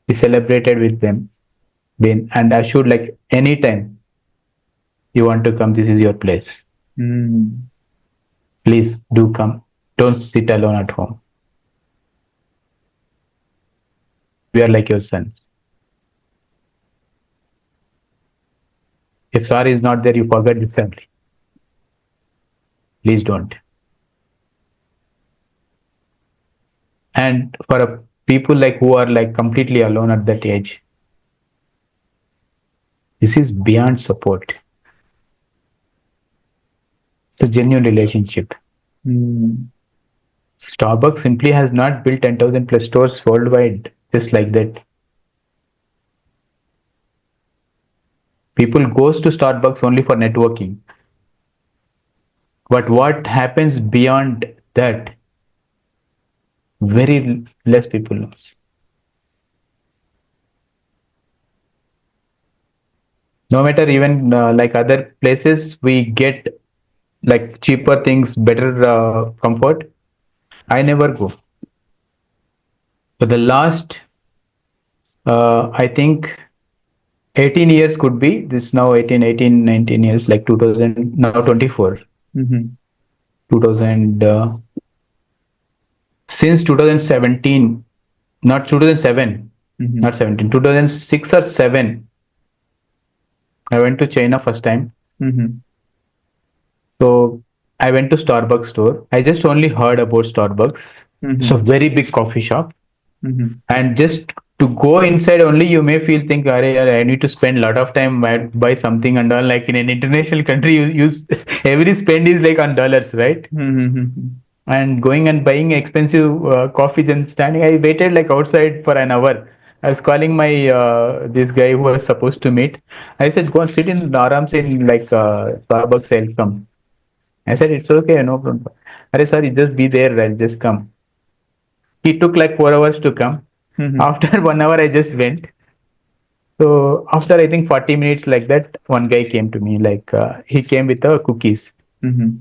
He celebrated with them. Then and assured like anytime you want to come, this is your place. mm, Please do come. Don't sit alone at home. We are like your sons. If sorry is not there, you forget this family. Please don't. And for a people like who are like completely alone at that age, this is beyond support. It's a genuine relationship. mm, Starbucks simply has not built 10,000 plus stores worldwide just like that. People goes to Starbucks only for networking. But what happens beyond that, very less people knows. No matter even like other places, we get like cheaper things, better comfort. I never go. So the last, I think 18 years could be this now 18, years, like 2000, now 24, mhm, 2000, since 2017, not 2007, mhm, not 17, 2006 or 7, I went to China first time. mhm, So I went to Starbucks store. I just only heard about Starbucks. It's a mhm, very big coffee shop. mhm, And just to go inside only, you may feel think, I need to spend a lot of time buy something and all. Like in an international country, you use every spend is like on dollars, right? mhm, mhm, And going and buying expensive coffees and standing, I waited like outside for an hour. I was calling my this guy who was supposed to meet. I said, go and sit in Aram in like Starbucks. I'll come. I said, it's okay, no problem. Are sorry, just be there. I'll just come. He took like 4 hours to come. mhm, After 1 hour, I just went. So after I think 40 minutes like that, one guy came to me. Like he came with cookies. mhm,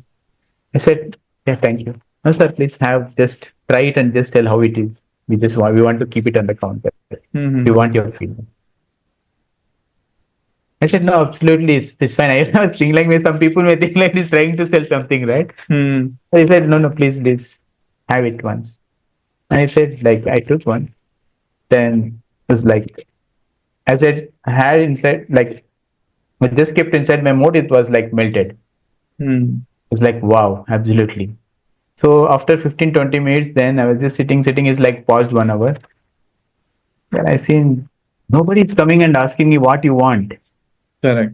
I said, yeah, thank you. No, sir, please have just try it and just tell how it is. We want to keep it on the counter. We want mhm, your feedback. I said, no, absolutely, it's fine. I was thinking like some people may think like he's trying to sell something, right? mhm, I said, no, no, please have it once. And I said, like, I took one. Then It's like as I had inside, like I just kept inside my mouth, it was like melted. Hmm. It's like wow, absolutely. So after 15-20 minutes, then I was just sitting. Is like paused 1 hour. Then I seen nobody's coming and asking me what you want. Correct.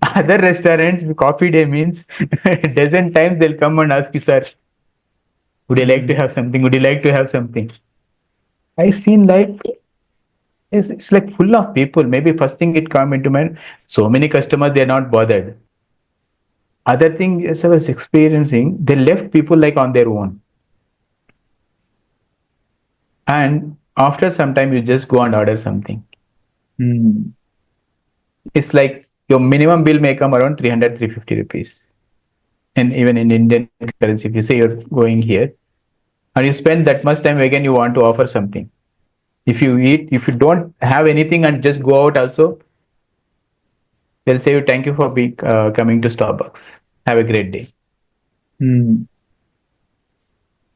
Other restaurants, coffee day means a dozen times they'll come and ask you, sir, would you like to Hmm. have something? Would you like to have something? I seen like it's like full of people. Maybe first thing it come into mind, so many customers they're not bothered. Other thing as I was experiencing, they left people like on their own. And after some time you just go and order something. Hmm. It's like your minimum bill may come around 300-350 rupees. And even in Indian currency, if you say you're going here and you spend that much time again, you want to offer something. If you eat, if you don't have anything and just go out also, they'll say you thank you for being coming to Starbucks. Have a great day. Hmm.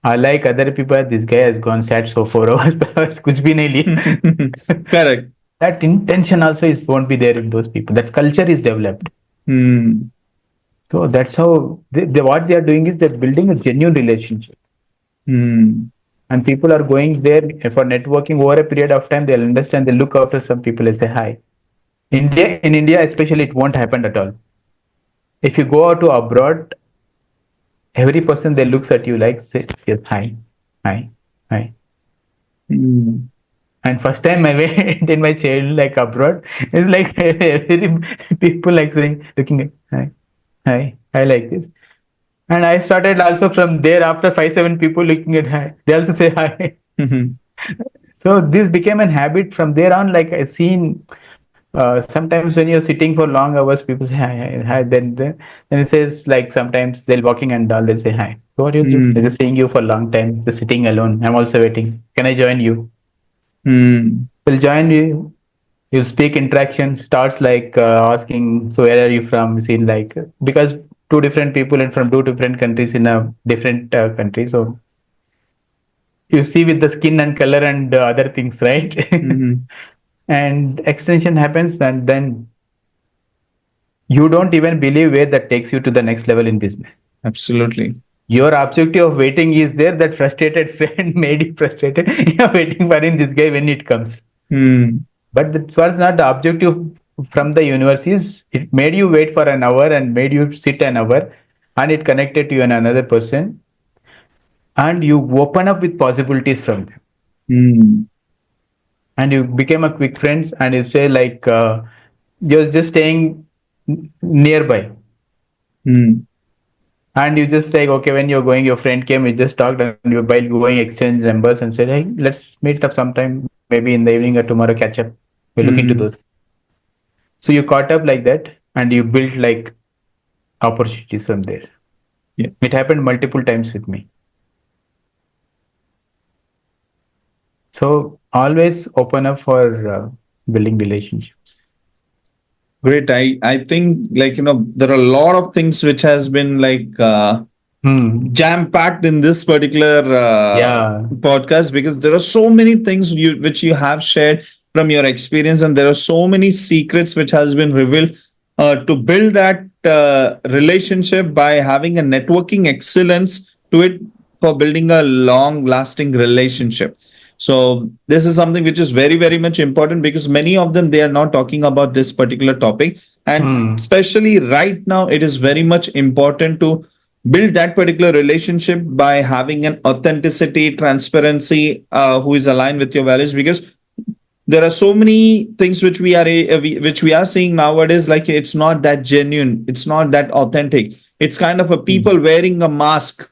Like other people, this guy has gone sat so 4 hours, बस कुछ भी नहीं लिया. Correct. That intention also is won't be there in those people. That culture is developed. Hmm. So that's how what they are doing is they're building a genuine relationship. Hmm. And people are going there for networking over a period of time. They'll understand. They look after some people and say hi. In India, especially, it won't happen at all. If you go out to abroad, every person they looks at you like say yes, hi, hi, hi. Hmm. And first time I went in my child like abroad, it's like every people like saying looking at hi, hi, I like this. And I started also from there after 5-7 people looking at hi. They also say hi. Hmm. So this became a habit from there on. Like I seen sometimes when you're sitting for long hours, people say hi, hi, hi. Then it says like sometimes they'll walking and all they'll say hi. So what do you do? They're Hmm. just seeing you for a long time, just sitting alone. I'm also waiting. Can I join you? Hmm. Will join you. You speak interaction starts like asking, so where are you from? Seen like because two different people and from two different countries in a different country. So you see with the skin and color and other things, right? Hmm. And extension happens, and then you don't even believe where that takes you to the next level in business. Absolutely. Your objective of waiting is there. That frustrated friend made you frustrated. You're waiting for in this guy when it comes. Hmm. But that was not the objective from the universe. Is it made you wait for an hour and made you sit an hour, and it connected to you and another person, and you open up with possibilities from them, Hmm. and you became a quick friends, and you say like you're just staying nearby. Hmm. And you just say, okay, when you're going, your friend came, you just talked, and you while going exchange numbers and said, hey, let's meet up sometime, maybe in the evening or tomorrow, catch up. We're looking to those. Hmm. So you caught up like that, and you built like opportunities from there. Yeah. It happened multiple times with me. So always open up for building relationships. Great. I think like there are a lot of things which has been like Hmm. jam packed in this particular Yeah. podcast because there are so many things which you have shared from your experience, and there are so many secrets which has been revealed to build that relationship by having a networking excellence to it for building a long lasting relationship. So this is something which is very very much important because many of them they are not talking about this particular topic, and Hmm. especially right now it is very much important to build that particular relationship by having an authenticity transparency who is aligned with your values, because there are so many things which which we are seeing nowadays, like it's not that genuine, it's not that authentic, it's kind of a Hmm. people wearing a mask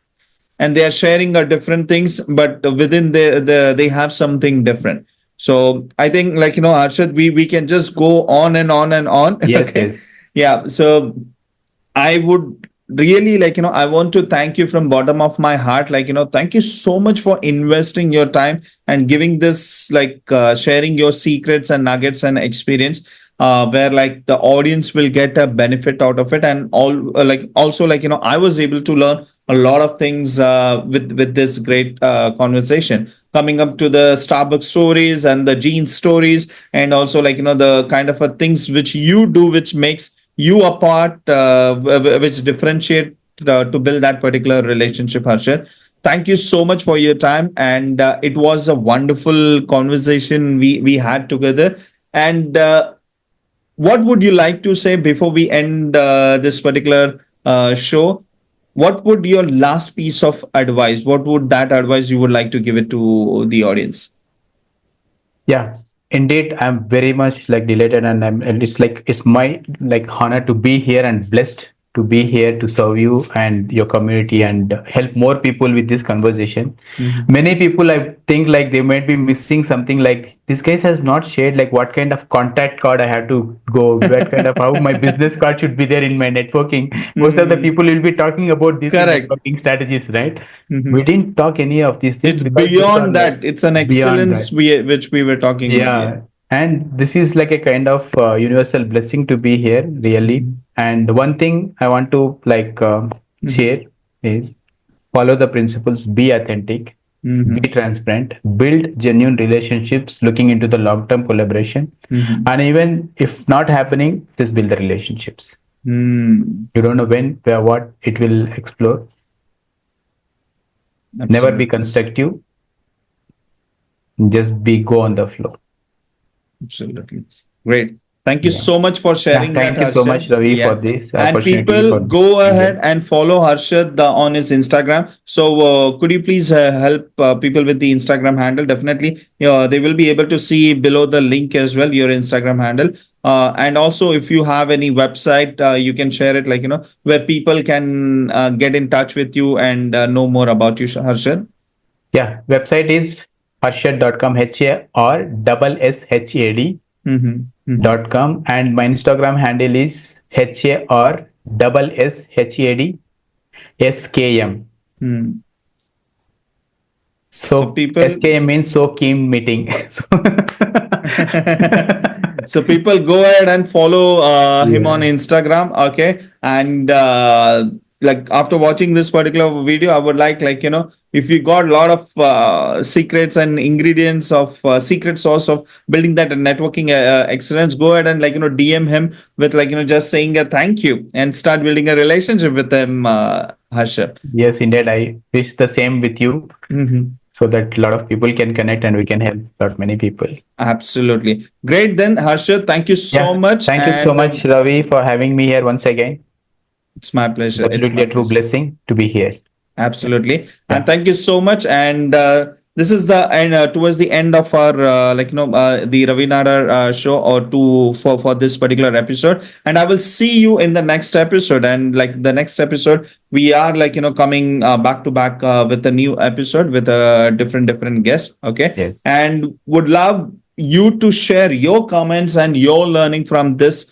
and they are sharing a different things, but within they have something different. So I think like Arshad, we can just go on and on and on. Yes, Okay. yes. Yeah, so I would really like, I want to thank you from bottom of my heart. Like, thank you so much for investing your time and giving this, like, sharing your secrets and nuggets and experience, where like the audience will get a benefit out of it. And all, like, also, like, I was able to learn a lot of things with this great conversation. Coming up to the Starbucks stories and the jeans stories, and also like the kind of things which you do, which makes you apart, which differentiate to build that particular relationship, Harshad. Thank you so much for your time, and it was a wonderful conversation we had together. And what would you like to say before we end this particular show? What would your last piece of advice? What would that advice you would like to give it to the audience? Yeah, indeed, I'm very much like delighted, and it's like it's my like honor to be here and blessed to be here to serve you and your community and help more people with this conversation. Mhm. Many people I think like they might be missing something like this guy has not shared like what kind of contact card I have to go, what kind of how my business card should be there in my networking. Most of the Mhm. people will be talking about this in Correct. networking strategies, right? We Mhm. didn't talk any of these things It's because these are beyond like that. It's an beyond excellence that. which we were talking about. Yeah. Yeah, and this is like a kind of universal blessing to be here, really. Mhm. And one thing I want to like Mhm. share is follow the principles, be authentic, be Mhm. transparent, build genuine relationships, looking into the long-term collaboration, Mhm. and even if not happening, just build the relationships. Hmm. You don't know when, where, what it will explore. Never be Absolutely. constructive, just be go on the flow. Absolutely. Great. Thank you Yeah. so much for Yeah. sharing that, Thank you so much, Harshad. Ravi, for Yeah. this And opportunity people for go being here. ahead and follow Harshad on his Instagram. So, could you please help people with the Instagram handle? Definitely, they will be able to see below the link as well your Instagram handle. And also, if you have any website, you can share it, like, where people can get in touch with you and know more about you, Harshad. Yeah, website is harshad.com, HA or double SHAD Mm-hmm. Mm-hmm. dot com, and my Instagram handle is HA or double SHAD SKM. Hmm. So So people SKM means so keen meeting. So so people go ahead and follow him on yeah. Instagram, okay? And like after watching this particular video, I would like if you got a lot of secrets and ingredients of secret sauce of building that networking excellence, go ahead and DM him with just saying a thank you and start building a relationship with him, Harsha. Yes, indeed. I wish the same with you Mhm. so that a lot of people can connect and we can help lot many people. Absolutely. Great then, Harshad. Thank you so Yeah. much. Thank you so And much, Ravi, for having me here once again. it's my It's pleasure. It's absolutely my a true pleasure. blessing to be here. Absolutely. And Yeah. thank you so much. And this is the and towards the end of our the Ravi Nadar show or to for this particular episode. And I will see you in the next episode. And like the next episode, we are coming back to back with a new episode with a different guest. Okay, Yes. and would love you to share your comments and your learning from this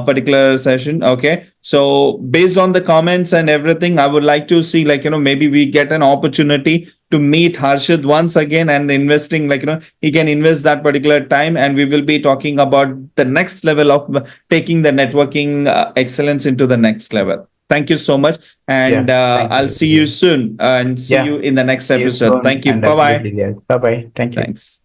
particular session. Okay, so based on the comments and everything, I would like to see maybe we get an opportunity to meet Harshad once again and investing he can invest that particular time, and we will be talking about the next level of taking the networking excellence into the next level. Thank you so much, and Yeah. Thank I'll you. see you soon and see you Yeah. in the next See you episode. soon Thank you. and Bye bye. absolutely yes. Bye bye. Thank you. Thanks.